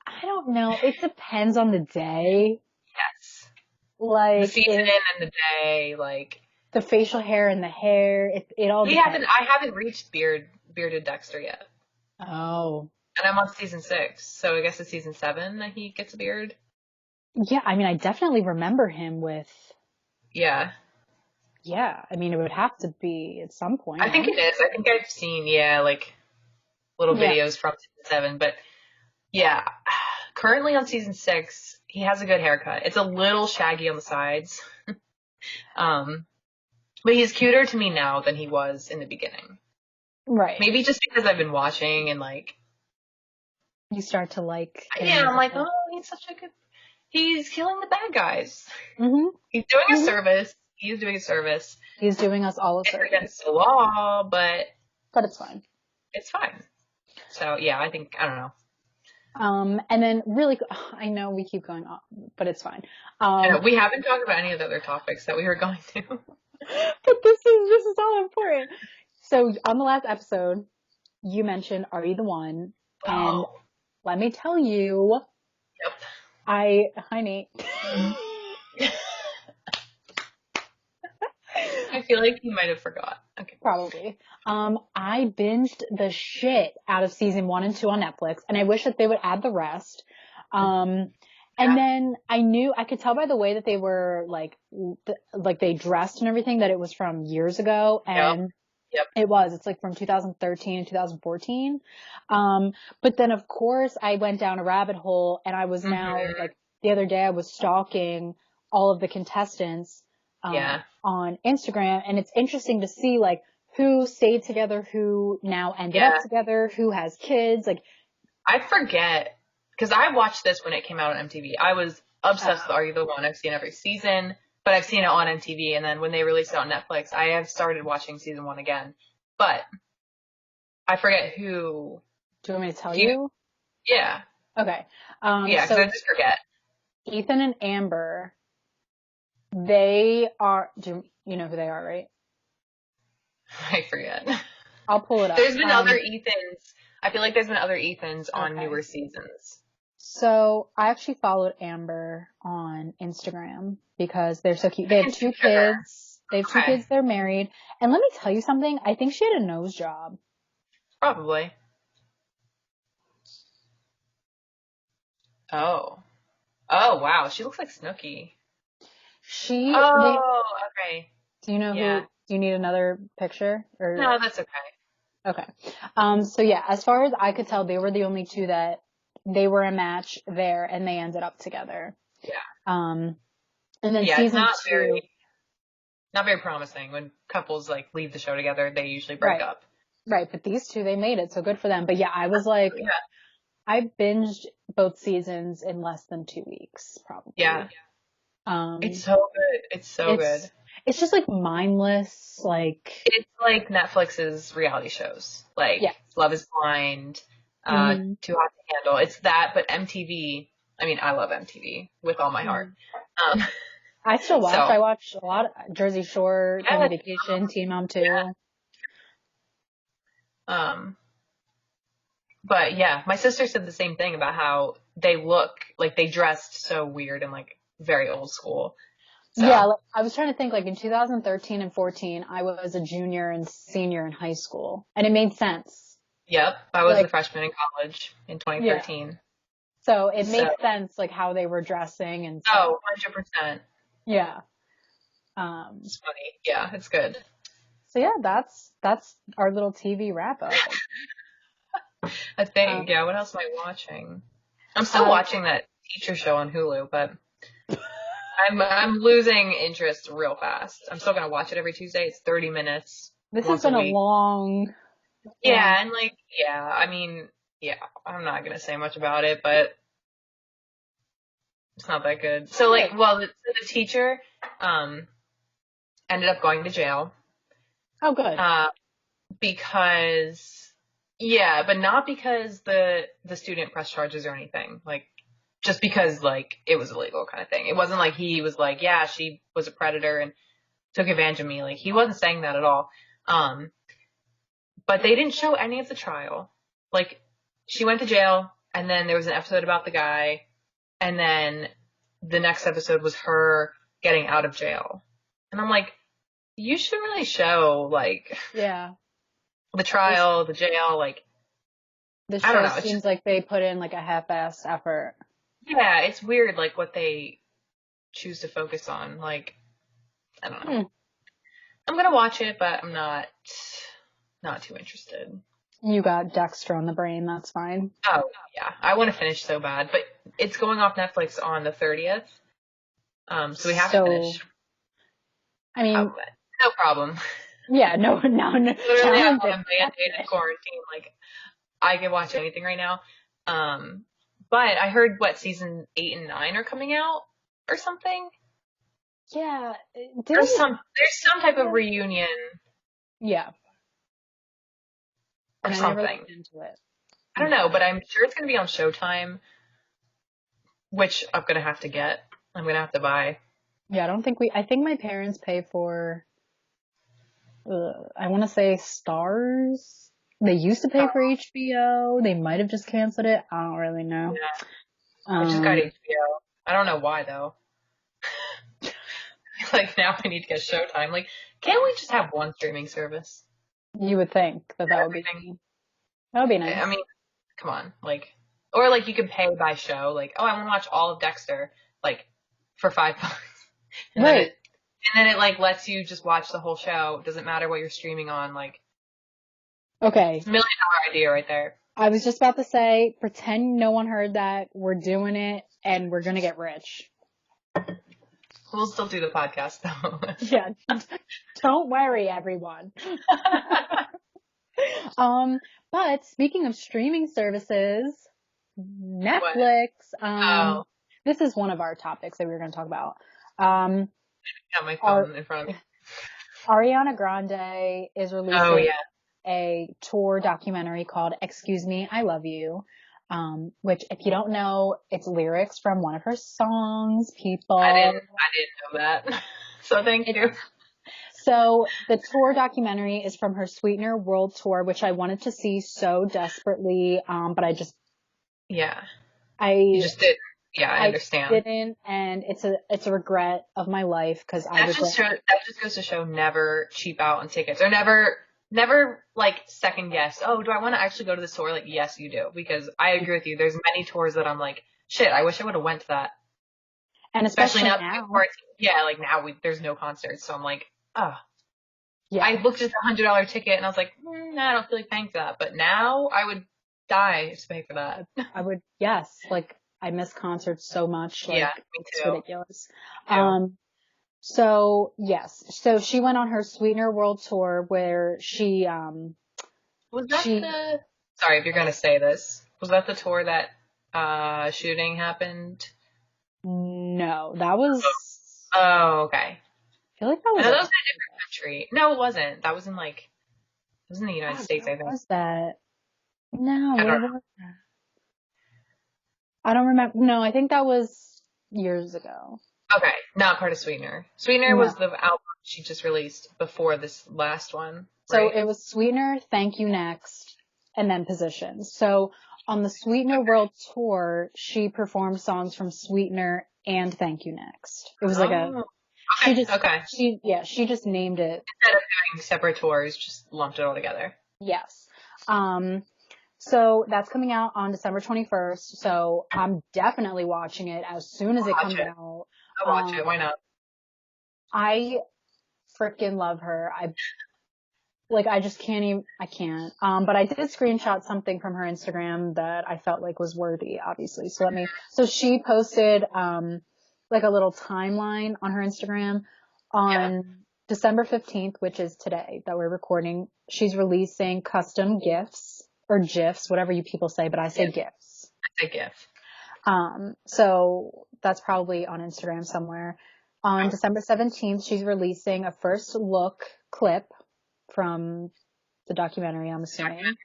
I don't know. It depends on the day. yes. Like The season and the day, like the facial hair and the hair. It all depends. I haven't reached bearded Dexter yet. Oh. And I'm on season 6, so I guess it's season 7 that he gets a beard. Yeah, I mean, I definitely remember him with. Yeah. Yeah, I mean, it would have to be at some point. I think it is. I think I've seen, like, little videos from season 7. But, yeah, currently on season 6, he has a good haircut. It's a little shaggy on the sides. But he's cuter to me now than he was in the beginning. Right. Maybe just because I've been watching and, like... You start to like... Yeah, I'm like, oh, he's such a good... He's killing the bad guys. Mm-hmm. He's doing a service. He's doing a service. He's doing us all a service. Against the law, but it's fine. It's fine. So, yeah, I don't know. And then really, I know we keep going on, but it's fine. We haven't talked about any of the other topics that we were going to. But this is all important. So on the last episode, you mentioned, "Are you the one?" And let me tell you, yep. Honey. I feel like you might have forgot. Okay. Probably. I binged the shit out of season 1 and 2 on Netflix, and I wish that they would add the rest. And then I could tell by the way that they were like they dressed and everything that it was from years ago. And yep. It's like from 2013 and 2014. But then of course I went down a rabbit hole, and I was now like the other day I was stalking all of the contestants on Instagram, and it's interesting to see like who stayed together, who now ended up together, who has kids. Like I forget. Because I watched this when it came out on MTV. I was obsessed with Are You the One? I've seen every season, but I've seen it on MTV. And then when they released it on Netflix, I have started watching season 1 again. But I forget who. Do you want me to tell you? Yeah. Okay. Because I just forget. Ethan and Amber, they are. Do you know who they are, right? I forget. I'll pull it up. There's been other Ethans. I feel like there's been other Ethans on newer seasons. So I actually followed Amber on Instagram because they're so cute. They have 2 kids. They have 2 kids. They're married. And let me tell you something. I think she had a nose job. Probably. Oh, wow. She looks like Snooki. Okay. Do you know who? Do you need another picture? Or? No, that's okay. Okay. So yeah, as far as I could tell, they were the only 2 that they were a match there, and they ended up together. Yeah. And then season 2. Not very promising. When couples like leave the show together, they usually break up. Right. But these 2, they made it. So good for them. But yeah, I was like, I binged both seasons in less than 2 weeks, probably. Yeah. It's so good. It's so good. It's just like mindless, like. It's like Netflix's reality shows. Like Love is Blind, Too Hot to Handle. It's that, but MTV. I mean, I love MTV with all my heart. I still watch. I watch a lot of Jersey Shore, Family Vacation, Teen Mom 2. Yeah. But yeah, my sister said the same thing about how they look like they dressed so weird and like very old school. So. Yeah, like, I was trying to think, like, in 2013 and 14, I was a junior and senior in high school, and it made sense. Yep, I was a freshman in college in 2013. Yeah. So it made sense, like, how they were dressing and stuff. Oh, 100%. Yeah. It's funny. Yeah, it's good. So yeah, that's our little TV wrap-up. I think, what else am I watching? I'm still watching that teacher show on Hulu, but... I'm losing interest real fast. I'm still gonna watch it every Tuesday. It's 30 minutes. This has been a long. Yeah, and like, I mean, I'm not gonna say much about it, but it's not that good. So like, the teacher, ended up going to jail. Oh, good. Because, but not because the student pressed charges or anything. Like, just because, like, it was illegal kind of thing. It wasn't like he was like, yeah, she was a predator and took advantage of me. Like, he wasn't saying that at all. But they didn't show any of the trial. Like, she went to jail, and then there was an episode about the guy, and then the next episode was her getting out of jail. And I'm like, you should really show, like, the trial, the jail, like, The I don't show know. seems like they put in, like, a half-assed effort. Yeah, it's weird, like, what they choose to focus on. Like, I don't know. I'm going to watch it, but I'm not too interested. You got Dexter on the brain, that's fine. Oh, yeah. I want to finish so bad, but it's going off Netflix on the 30th. So we have to finish. I mean, no problem. Yeah, no. Literally, I'm on a mandated quarantine. Like, I can watch anything right now. But I heard, season 8 and 9 are coming out or something? Yeah. There's some type of reunion. Yeah. Or something. I never looked into it. I don't know, but I'm sure it's going to be on Showtime, which I'm going to have to get. I'm going to have to buy. Yeah, I think my parents pay for, I want to say Stars. They used to pay for HBO. They might have just canceled it. I don't really know. Yeah. I just got HBO. I don't know why, though. Like, now I need to get Showtime. Like, can't we just have one streaming service? You would think that would be nice. I mean, come on. Like, or, like, you can pay by show. Like, oh, I want to watch all of Dexter, like, for $5. And then it, like, lets you just watch the whole show. It doesn't matter what you're streaming on. Like, okay. $1 million idea right there. I was just about to say, pretend no one heard that. We're doing it, and we're going to get rich. We'll still do the podcast, though. Yeah. Don't worry, everyone. But speaking of streaming services, Netflix, this is one of our topics that we were going to talk about. I got my phone in front of me. Ariana Grande is releasing a tour documentary called Excuse Me, I Love You. Which, if you don't know, it's lyrics from one of her songs, People. I didn't know that. So thank you. So the tour documentary is from her Sweetener World Tour, which I wanted to see so desperately, but I just... Yeah. You just didn't. Yeah, I understand. I didn't, and it's a regret of my life, because that just goes to show never cheap out on tickets, or never like second guess. Oh, do I want to actually go to this tour? Like, yes, you do, because I agree with you. There's many tours that I'm like, shit, I wish I would have went to that. And especially now. Like now there's no concerts, so I'm like, oh. Yeah. I looked at the $100 ticket and I was like, I don't feel like paying for that. But now I would die to pay for that. I would, yes. Like, I miss concerts so much. Like, yeah, me too. It's ridiculous. So, yes. So she went on her Sweetener World Tour where she, sorry if you're going to say this. Was that the tour that, shooting happened? No, that was. Oh, okay. I feel like that was. No, that was in a different country. No, it wasn't. That was in the United States, I think. What was that? No, I don't know. I don't remember. No, I think that was years ago. Okay, not part of Sweetener. Sweetener was the album she just released before this last one. So right? it was Sweetener, Thank You Next, and then Positions. So on the Sweetener World Tour, she performed songs from Sweetener and Thank You Next. It was like she just named it. Instead of doing separate tours, just lumped it all together. Yes. So that's coming out on December 21st. So I'm definitely watching it as soon as it comes out. I'll watch it. Why not? I freaking love her. I just can't even, I can't. But I did screenshot something from her Instagram that I felt like was worthy, obviously. So she posted, like a little timeline on her Instagram on December 15th, which is today that we're recording. She's releasing custom gifts or GIFs, whatever you people say, but I say gifts. I say GIF. So that's probably on Instagram somewhere. On December 17th, she's releasing a first look clip from the documentary, I'm assuming.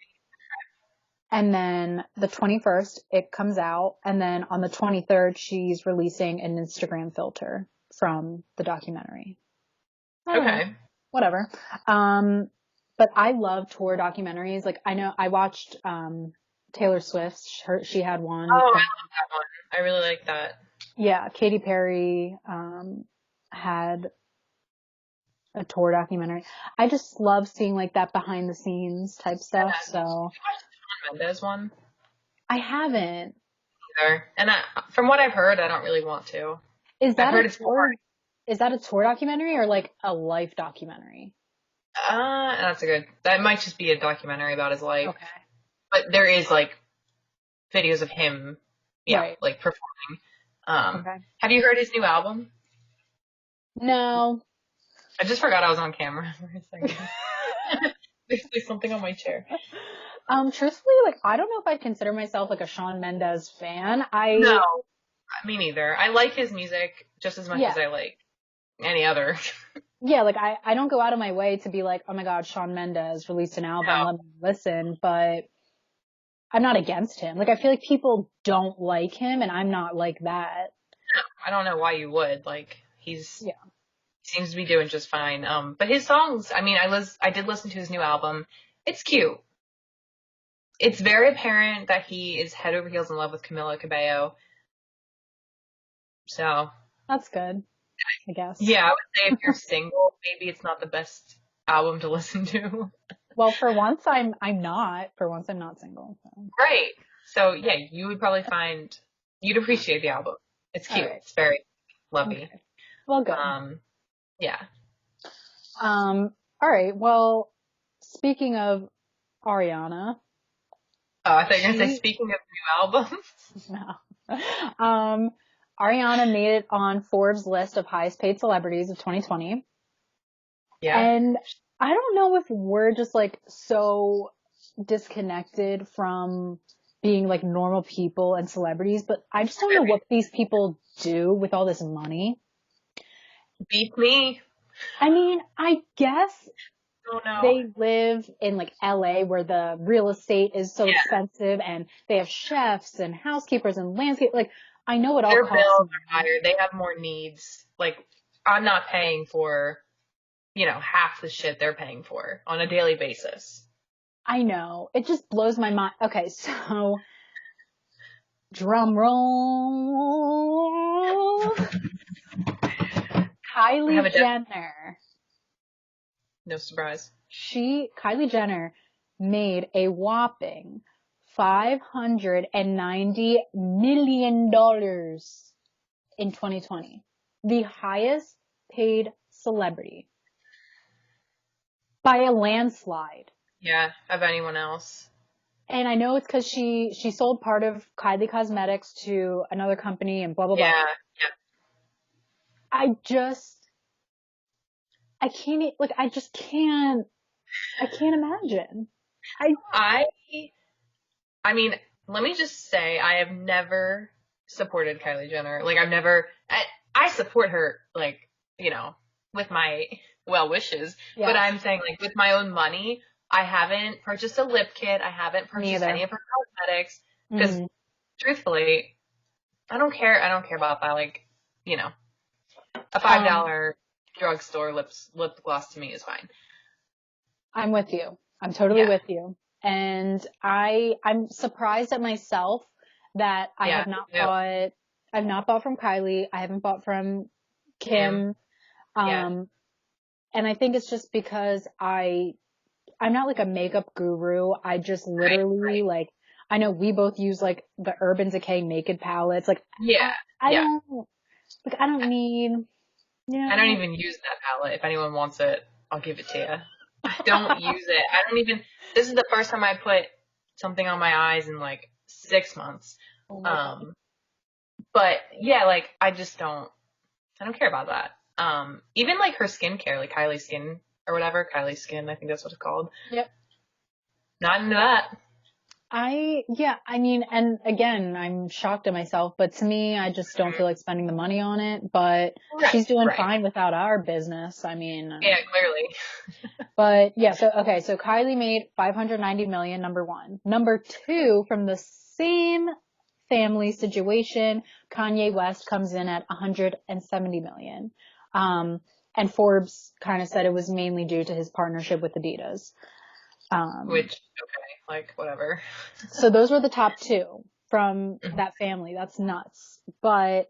And then the 21st, it comes out. And then on the 23rd, she's releasing an Instagram filter from the documentary. Okay. Whatever. But I love tour documentaries. Like, I know I watched Taylor Swift's. She had one. Oh, I love that one. I really like that. Yeah, Katy Perry had a tour documentary. I just love seeing like that behind the scenes type stuff. So Did you watch the Shawn Mendes one? I haven't. Either. And from what I've heard, I don't really want to. Is that I've heard a it's tour? boring. Is that a tour documentary or like a life documentary? That might just be a documentary about his life. Okay. But there is like videos of him, Right. like performing. Okay. Have you heard his new album? No. I just forgot I was on camera for a second. There's something on my chair. Truthfully, like, I don't know if I'd consider myself like a Shawn Mendes fan. No, me neither. I like his music just as much as I like any other. Yeah, like, I don't go out of my way to be like, oh my God, Shawn Mendes released an album, let me listen, but I'm not against him. Like, I feel like people don't like him, and I'm not like that. I don't know why you would. Like, he seems to be doing just fine. But his songs, I mean, I did listen to his new album. It's cute. It's very apparent that he is head over heels in love with Camila Cabello. So. That's good, I guess. Yeah, I would say if you're single, maybe it's not the best album to listen to. Well, for once I'm not. For once I'm not single. So. Right. So yeah, you would probably you'd appreciate the album. It's cute. Right. It's very lovely. Okay. Well, good. Yeah. All right. Well, speaking of Ariana. Oh, I thought you were going to say speaking of new albums. No. Ariana made it on Forbes' list of highest paid celebrities of 2020. Yeah. And I don't know if we're just like so disconnected from being like normal people and celebrities, but I just don't know what these people do with all this money. Beat me. I mean, I guess no. They live in like LA where the real estate is so expensive and they have chefs and housekeepers and landscape. Like, I know it all costs. Their bills are higher. They have more needs. Like, I'm not paying for, half the shit they're paying for on a daily basis. I know. It just blows my mind. Okay, so drum roll. Kylie Jenner. No surprise. Kylie Jenner made a whopping $590 million in 2020. The highest paid celebrity. By a landslide. Yeah, of anyone else. And I know it's because she sold part of Kylie Cosmetics to another company and blah, blah, blah. Yeah. I can't imagine. I mean, let me just say, I have never supported Kylie Jenner. Like, I support her, like, with my well wishes. Yes. But I'm saying, like, with my own money, I haven't purchased a lip kit. I haven't purchased any of her cosmetics. Because, truthfully, I don't care about that. Like, a $5 drugstore lip gloss to me is fine. I'm with you. I'm totally with you. And I'm surprised at myself that I have not bought. I've not bought from Kylie. I haven't bought from Kim. And I think it's just because I'm not like a makeup guru. I just literally like, I know we both use like the Urban Decay Naked palettes. Like, I don't need, I don't even use that palette. If anyone wants it, I'll give it to you. I don't use it. This is the first time I put something on my eyes in like 6 months. But yeah, like I don't care about that. Even like her skincare, like Kylie Skin or whatever, Kylie Skin, I think that's what it's called. Yep. Not into that. I mean, and again, I'm shocked at myself, but to me, I just don't feel like spending the money on it, but she's doing fine without our business. I mean, yeah, clearly. But yeah, so Kylie made 590 million, number one. Number two, from the same family situation, Kanye West comes in at 170 million. And Forbes kind of said it was mainly due to his partnership with Adidas. Which, okay, like, whatever. So those were the top two from that family. That's nuts. But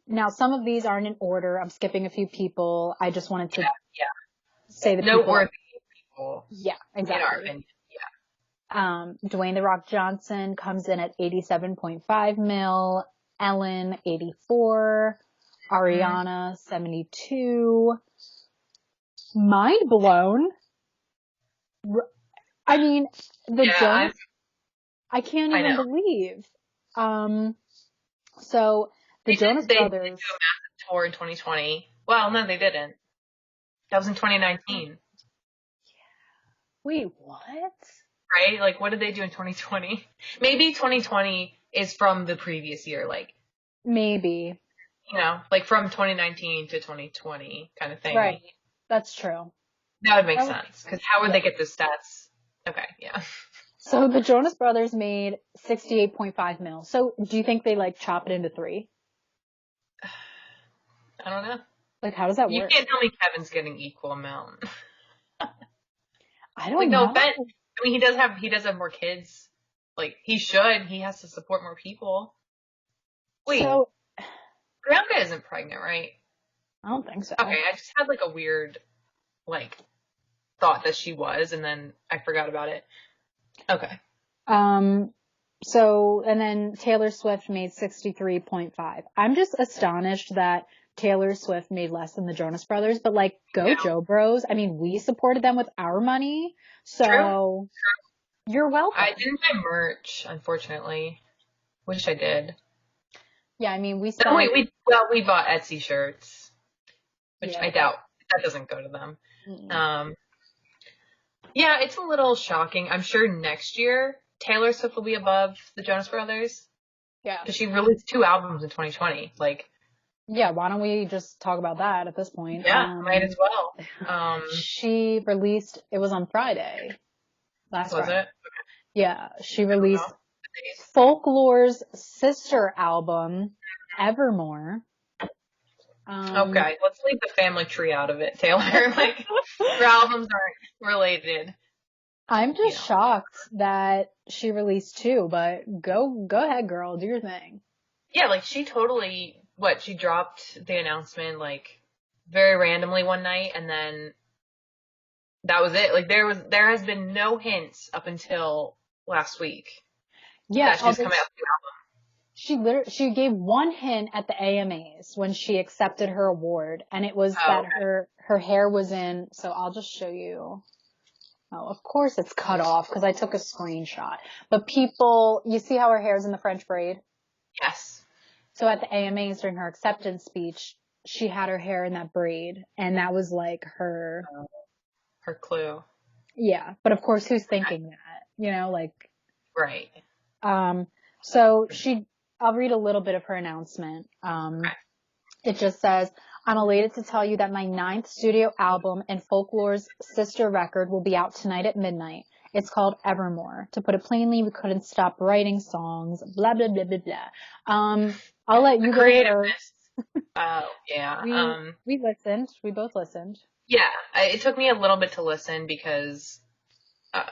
now some of these aren't in order. I'm skipping a few people. I just wanted to say the noteworthy people. Yeah, exactly. In our opinion. Yeah. Dwayne The Rock Johnson comes in at 87.5 mil. Ellen, 84. Ariana, 72. Mind blown. I mean, Jonas, I can't even believe. So the Jonas Brothers. They did do a massive tour in 2020. Well, no, they didn't. That was in 2019. Wait, what? Right? Like, what did they do in 2020? Maybe 2020 is from the previous year, like. Maybe. You know, like from 2019 to 2020 kind of thing. Right. That's true. That would make sense. Because how would they get the stats? Okay, yeah. So the Jonas Brothers made 68.5 mil. So do you think they like chop it into three? I don't know. Like, how does that work? You can't tell me Kevin's getting equal amount. I don't know. No offense. I mean, he does have more kids. Like, he should. He has to support more people. Wait. So, Priyanka isn't pregnant, right? I don't think so. Okay, I just had like a weird, like, thought that she was, and then I forgot about it. Okay. So, and then Taylor Swift made 63.5. I'm just astonished that Taylor Swift made less than the Jonas Brothers, but like, go Joe Bros. I mean, we supported them with our money, so True. You're welcome. I didn't buy merch, unfortunately. Wish I did. Yeah, I mean, we bought Etsy shirts, which I doubt that doesn't go to them. Mm-hmm. Yeah, it's a little shocking. I'm sure next year Taylor Swift will be above the Jonas Brothers. Yeah, because she released 2 albums in 2020. Like, yeah, why don't we just talk about that at this point? Yeah, might as well. She released. It was on Friday. Last Friday. Was it? Yeah, she released Folklore's sister album, Evermore. Okay, let's leave the family tree out of it, Taylor. Like, her albums aren't related. I'm just shocked that she released 2, but go ahead, girl, do your thing. Yeah, like, she totally, she dropped the announcement, like, very randomly one night, and then that was it. Like, there has been no hints up until last week. Yeah, that she's coming out with the album. She gave one hint at the AMAs when she accepted her award, and it was her hair was in. So I'll just show you. Oh, of course it's cut off because I took a screenshot. But you see how her hair's in the French braid? Yes. So at the AMAs during her acceptance speech, she had her hair in that braid, and that was like her clue. Yeah, but of course, who's thinking that? Like. Right. So I'll read a little bit of her announcement. It just says, I'm elated to tell you that my 9th studio album and Folklore's sister record will be out tonight at midnight. It's called Evermore. To put it plainly, we couldn't stop writing songs, blah, blah, blah, blah, blah. I'll let you go first. Oh, yeah. We listened. We both listened. Yeah. It took me a little bit to listen because I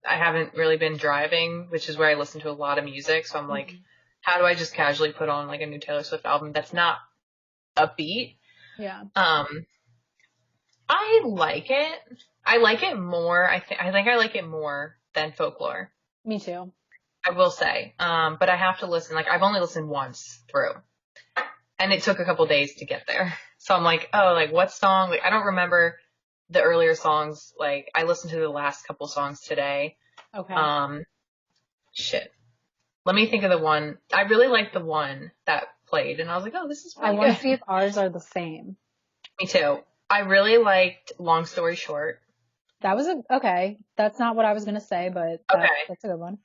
haven't really been driving, which is where I listen to a lot of music. So I'm like, how do I just casually put on like a new Taylor Swift album that's not upbeat? Yeah. I like it. I like it more. I think I like it more than Folklore. Me too. I will say. But I have to listen. Like, I've only listened once through, and it took a couple days to get there. So I'm like, oh, like, what song? Like, I don't remember the earlier songs. Like, I listened to the last couple songs today. Okay. Shit. Let me think of the one. I really liked the one that played, and I was like, oh, this is pretty good. I want to see if ours are the same. Me too. I really liked Long Story Short. That was okay. That's not what I was going to say, but that's a good one.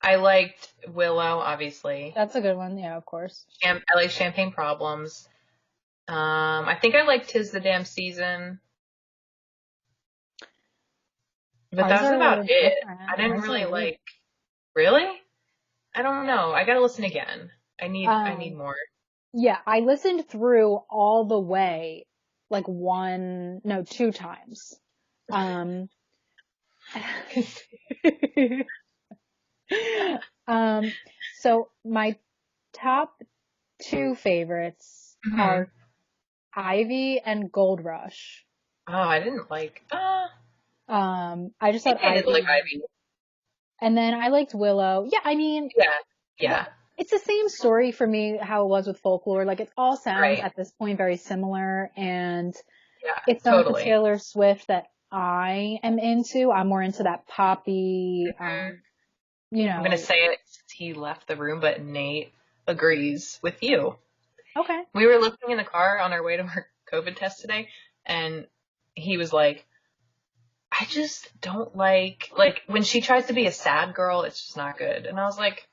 I liked Willow, obviously. That's a good one. Yeah, of course. I like Champagne Problems. I think I liked 'Tis the Damn Season. But Ours that's about are it. different. I didn't Ours really are weird. really? I don't know. I gotta listen again. I need Um, more. yeah, I listened through all the way, like 2 times. Um, so my top 2 favorites Mhm. are Ivy and Gold Rush. Oh, I didn't like. I just thought I did like Ivy, Ivy. and then I liked Willow. Yeah, I mean, Yeah. it's the same story for me how it was with Folklore. Like, it all sounds Right. at this point very similar, and Yeah. it's not the Totally. Taylor Swift that I am into. I'm more into that poppy, Mhm. you I'm gonna know. say it since he left the room, but Nate agrees with you. Okay. We were listening in the car on our way to our COVID test today, and he was like, I just don't like when she tries to be a sad girl, it's just not good. And I was like,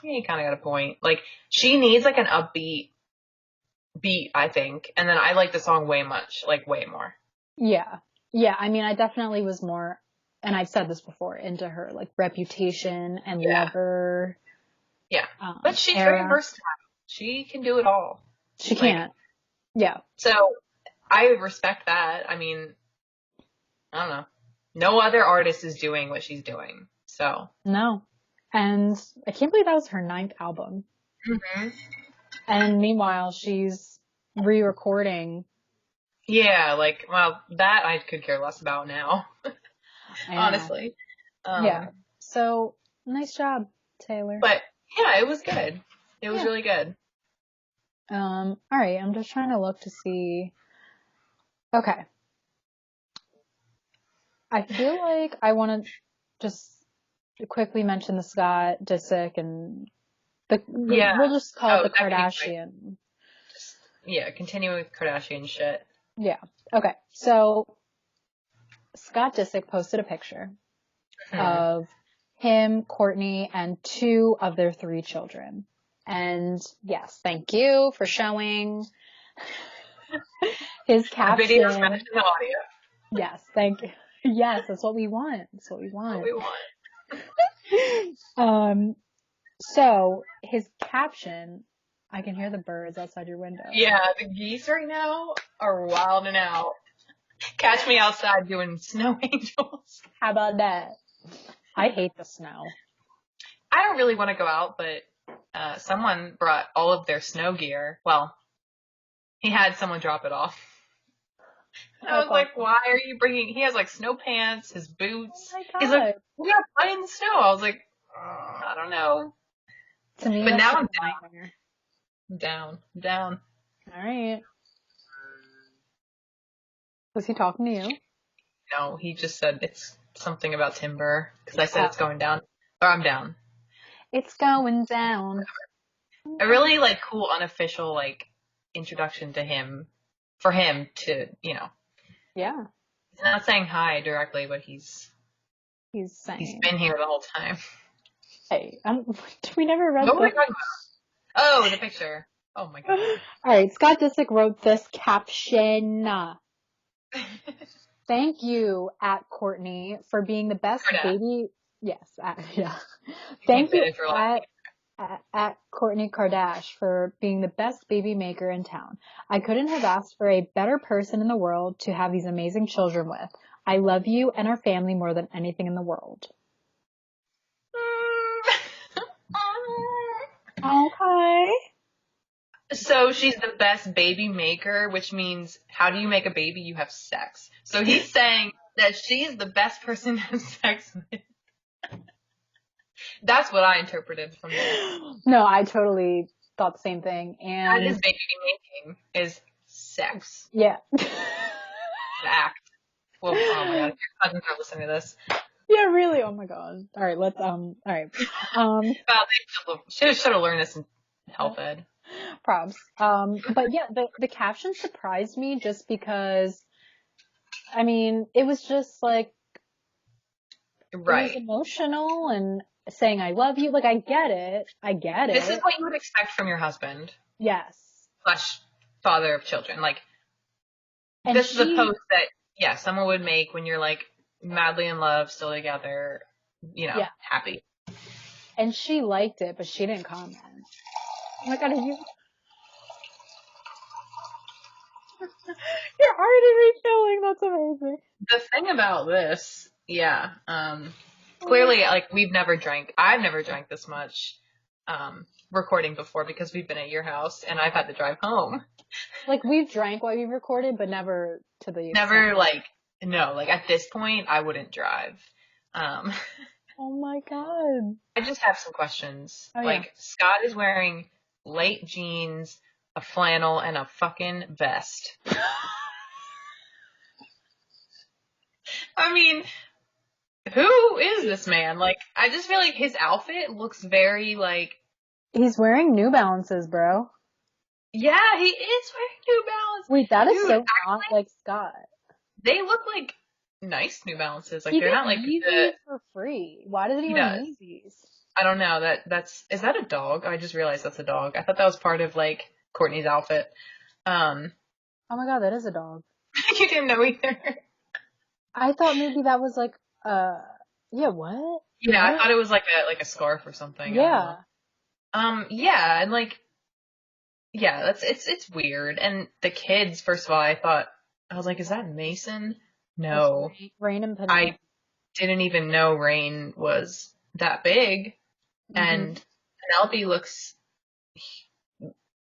yeah, you kind of got a point. Like, she needs like an upbeat beat, I think. And then I like the song way more. Yeah. Yeah. I mean, I definitely was more, and I've said this before, into her like Reputation and Yeah. Lover. Yeah. But she's era. very versatile. She can do it all. She can't. Yeah. So I respect that. I mean, I don't know. No other artist is doing what she's doing. So. No. And I can't believe that was her 9th album. Mm-hmm. And meanwhile, she's re-recording. Yeah, well, that I could care less about now. Honestly. Yeah. So, nice job, Taylor. But, yeah, it was good. It was really good. All right. I'm just trying to look to see. Okay. I feel like I want to just quickly mention the Scott Disick and we'll just call it the Kardashian. Continuing with Kardashian shit. Yeah. Okay. So Scott Disick posted a picture of him, Courtney, and 2 of their 3 children. And yes, thank you for showing his caption. Video, Spanish, and audio. Yes, thank you. Yes, that's what we want. That's what we want. So his caption, I can hear the birds outside your window. Yeah, the geese right now are wilding out. Catch me outside doing snow angels. How about that? I hate the snow. I don't really want to go out, but someone brought all of their snow gear. Well, he had someone drop it off. I was like, why are you bringing, he has like snow pants, his boots. Oh my God. He's like, we gotta play in the snow. I was like, I don't know. To me, but now I'm down. I'm down. All right. Was he talking to you? No, he just said it's something about timber, because I said it's going down. Or I'm down. It's going down. A really cool unofficial introduction to him, for him to, Yeah. He's not saying hi directly, but he's saying. He's been here the whole time. Hey, we never read What were we talking about? Oh, the picture. Oh my God. All right, Scott Disick wrote this caption. Thank you, @Courtney, for being the best baby. Yes, yeah. Thank you, at Courtney Kardashian, for being the best baby maker in town. I couldn't have asked for a better person in the world to have these amazing children with. I love you and our family more than anything in the world. Okay. So she's the best baby maker, which means how do you make a baby? You have sex. So he's saying that she's the best person to have sex with. That's what I interpreted from that. No, I totally thought the same thing. And that is baby making, is sex. Yeah. Act. Well, oh my God, your cousins are listening to this. Yeah, really. Oh my God. All right, let's all right. Well, they should have learned this in health ed. Props. But yeah, the caption surprised me just because, I mean, it was just like, right. It was emotional, and saying I love you. Like, I get it. This is what you would expect from your husband. Yes. / father of children. Like, And this is a post that, yeah, someone would make when you're, like, madly in love, still together, you know, happy. And she liked it, but she didn't comment. Oh my God, you're already refilling. That's amazing. The thing about this, clearly, like, I've never drank this much, recording before because we've been at your house and I've had to drive home. Like, we've drank while you've recorded, but never to the extent. Never, like, no, like, at this point, I wouldn't drive. Oh my God. I just have some questions. Oh, like, Scott is wearing light jeans, a flannel, and a fucking vest. I mean, who is this man? Like, I just feel like his outfit looks very, like... He's wearing New Balances, bro. Yeah, he is wearing New Balance. Wait, that is so not like Scott. They look like nice New Balances. Like, he they're not like Yeezys for free. Why doesn't he wear Yeezys? I don't know. Is that a dog? I just realized that's a dog. I thought that was part of, like, Courtney's outfit. Oh my God, that is a dog. You didn't know either. I thought maybe that was like, what? Yeah, I thought it was like a scarf or something. Yeah. Yeah, and like, yeah, it's weird. And the kids, first of all, I was like, is that Mason? No. Rain and Penelope. I didn't even know Rain was that big. Mm-hmm. And Penelope looks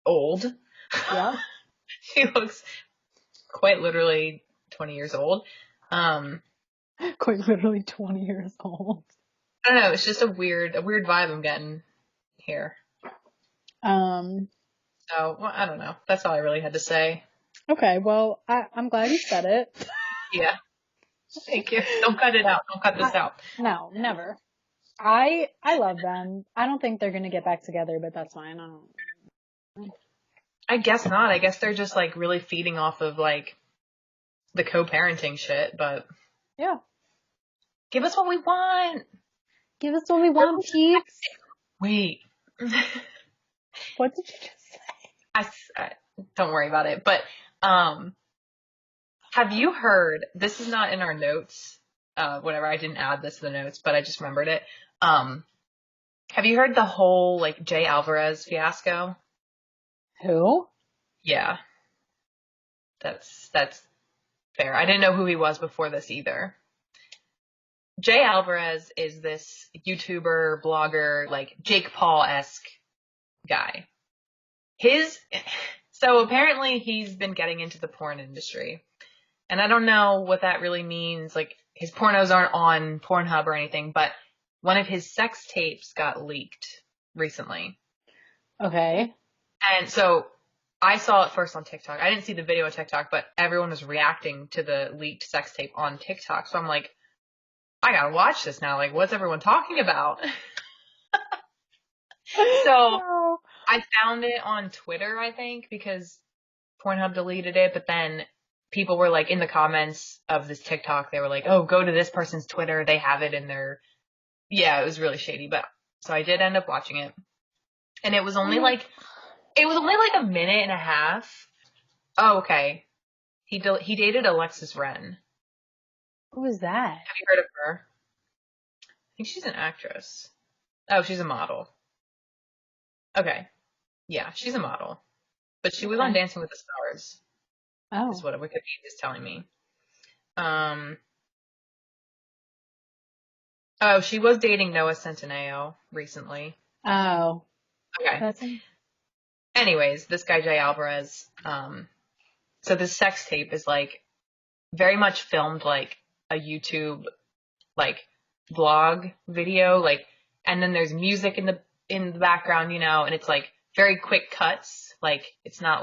old. Yeah. She looks quite literally 20 years old. Quite literally 20 years old. I don't know, it's just a weird vibe I'm getting here. So, well, I don't know. That's all I really had to say. Okay, well, I'm glad you said it. Yeah. Thank you. Don't cut it out. Don't cut this out. No, never. I love them. I don't think they're gonna get back together, but that's fine. I guess not. I guess they're just, like, really feeding off of, like, the co-parenting shit, but... Yeah. Give us what we want! Give us what we want, peeps! Wait. What did you just say? I don't worry about it, but, have you heard, this is not in our notes, whatever, I didn't add this to the notes, but I just remembered it. Have you heard the whole, like, Jay Alvarez fiasco? Who? Yeah. That's fair. I didn't know who he was before this either. Jay Alvarez is this YouTuber, blogger, like Jake Paul-esque guy. So apparently he's been getting into the porn industry. And I don't know what that really means. Like, his pornos aren't on Pornhub or anything, but one of his sex tapes got leaked recently. Okay. And so I saw it first on TikTok. I didn't see the video on TikTok, but everyone was reacting to the leaked sex tape on TikTok. So I'm like, I gotta watch this now. Like, what's everyone talking about? So I found it on Twitter, I think, because Pornhub deleted it. But then people were like, in the comments of this TikTok, they were like, oh, go to this person's Twitter. They have it in their, yeah, it was really shady. But so I did end up watching it. And it was only like a minute and a half. Oh, okay. He dated Alexis Wren. Who is that? Have you heard of her? I think she's an actress. Oh, she's a model. Okay. Yeah, she's a model. But she was on Dancing with the Stars. Oh. Is what Wikipedia is telling me. Oh, she was dating Noah Centineo recently. Oh. Okay. Anyways, this guy, Jay Alvarez, so this sex tape is, like, very much filmed like a YouTube, like, vlog video, like, and then there's music in the background, you know, and it's, like, very quick cuts. Like, it's not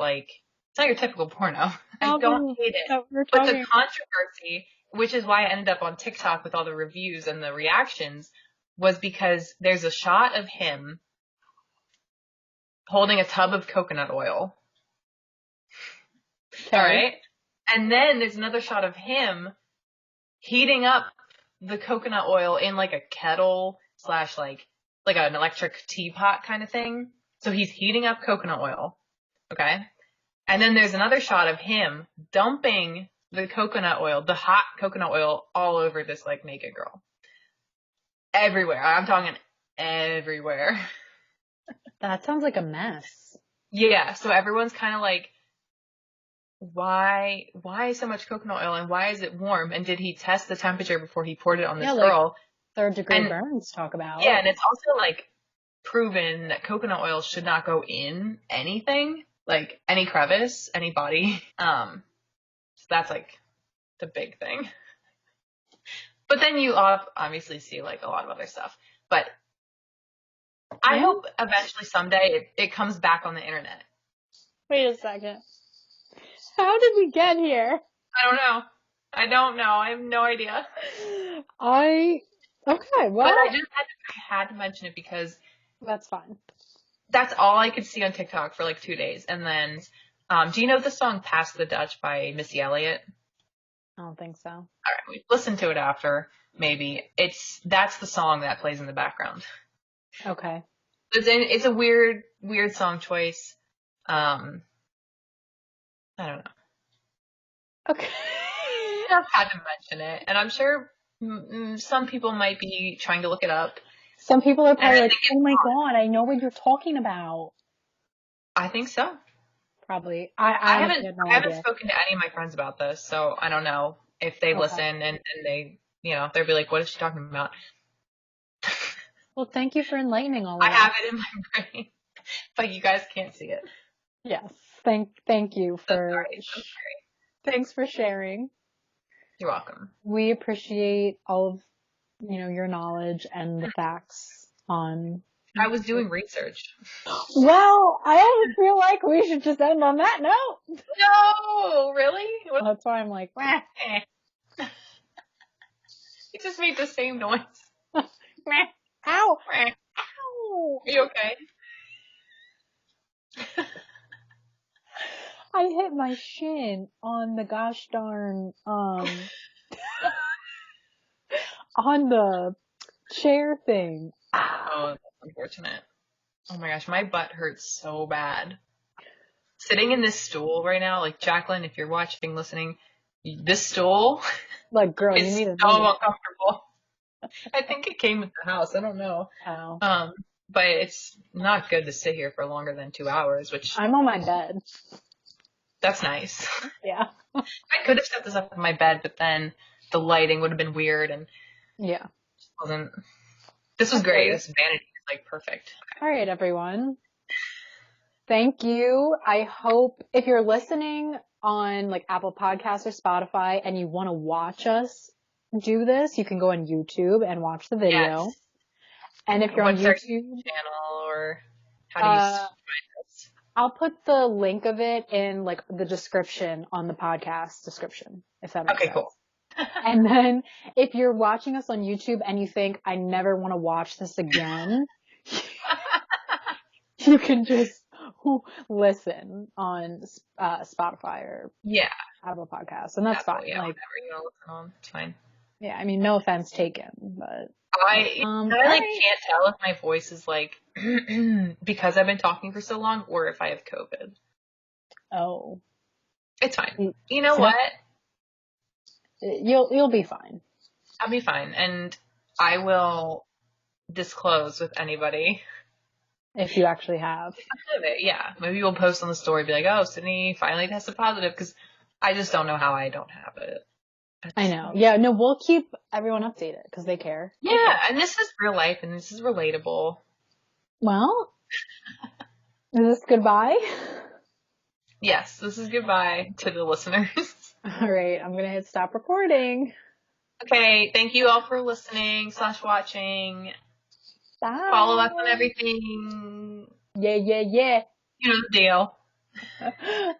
your typical porno. I don't hate it. But the controversy, which is why I ended up on TikTok with all the reviews and the reactions, was because there's a shot of him holding a tub of coconut oil. Okay. All right. And then there's another shot of him heating up the coconut oil in, like, a kettle slash like an electric teapot kind of thing. So he's heating up coconut oil. Okay. And then there's another shot of him dumping the coconut oil, the hot coconut oil, all over this like naked girl. Everywhere. I'm talking everywhere. That sounds like a mess. Yeah. So everyone's kind of like, why so much coconut oil and why is it warm? And did he test the temperature before he poured it on this girl? Like 3rd degree burns talk about. Yeah. And it's also like proven that coconut oil should not go in anything, like any crevice, any body. So that's like the big thing. But then you obviously see like a lot of other stuff. But I hope eventually someday it comes back on the internet. Wait a second. How did we get here? I don't know. I have no idea. Okay, well. But I just had to mention it because that's fine. That's all I could see on TikTok for like 2 days. And then, do you know the song Pass the Dutch by Missy Elliott? I don't think so. All right, we listen to it after, maybe. That's the song that plays in the background. Okay. It's a weird song choice. I don't know. Okay. I had to mention it, and I'm sure some people might be trying to look it up. Some people are probably like, oh my God, I know what you're talking about. I think so. Probably. I haven't spoken to any of my friends about this, so I don't know if they listen and they, they'll be like, what is she talking about? Well, thank you for enlightening all of us. I have it in my brain, but you guys can't see it. Yes. Thank you for, thanks for sharing. You're welcome. We appreciate all of, your knowledge and the facts on. I was doing research. Well, I always feel like we should just end on that note. No, really? That's why I'm like, meh. You just made the same noise. Meh. Ow. Meh. Ow. Are you okay? I hit my shin on the gosh darn, on the chair thing. Oh, that's unfortunate. Oh my gosh, my butt hurts so bad. Sitting in this stool right now, like Jacqueline, if you're watching, listening, this stool like, girl, is you need so uncomfortable. I think it came with the house. I don't know. Oh. But it's not good to sit here for longer than 2 hours, which I'm on my bed. That's nice. Yeah. I could have set this up in my bed, but then the lighting would have been weird and yeah. This was great. This vanity is like perfect. All right, everyone. Thank you. I hope if you're listening on like Apple Podcasts or Spotify and you want to watch us do this, you can go on YouTube and watch the video. Yes. And if you're on YouTube channel or how do you find this? I'll put the link of it in like the description on the podcast description, if that makes sense. Okay, cool. And then if you're watching us on YouTube and you think, I never want to watch this again, you can just listen on Spotify or Apple Podcasts, and that's fine. Yeah, like, whatever you want to listen on, it's fine. Yeah, I mean, no offense taken, but I can't tell if my voice is like because I've been talking for so long, or if I have COVID. Oh, it's fine. You know what? You'll be fine. I'll be fine, and I will disclose with anybody. If you actually have. Yeah. Maybe we'll post on the story, be like, oh, Sydney finally tested positive, because I just don't know how I don't have it. I know. Yeah, no, we'll keep everyone updated, because they care. Yeah, and this is real life, and this is relatable. Well, is this goodbye? Yes, this is goodbye to the listeners. All right, I'm going to hit stop recording. Okay, thank you all for listening / watching. Bye. Follow us on everything. Yeah. You know the deal.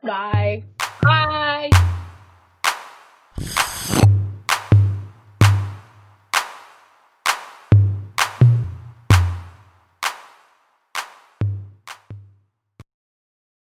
Bye. Bye.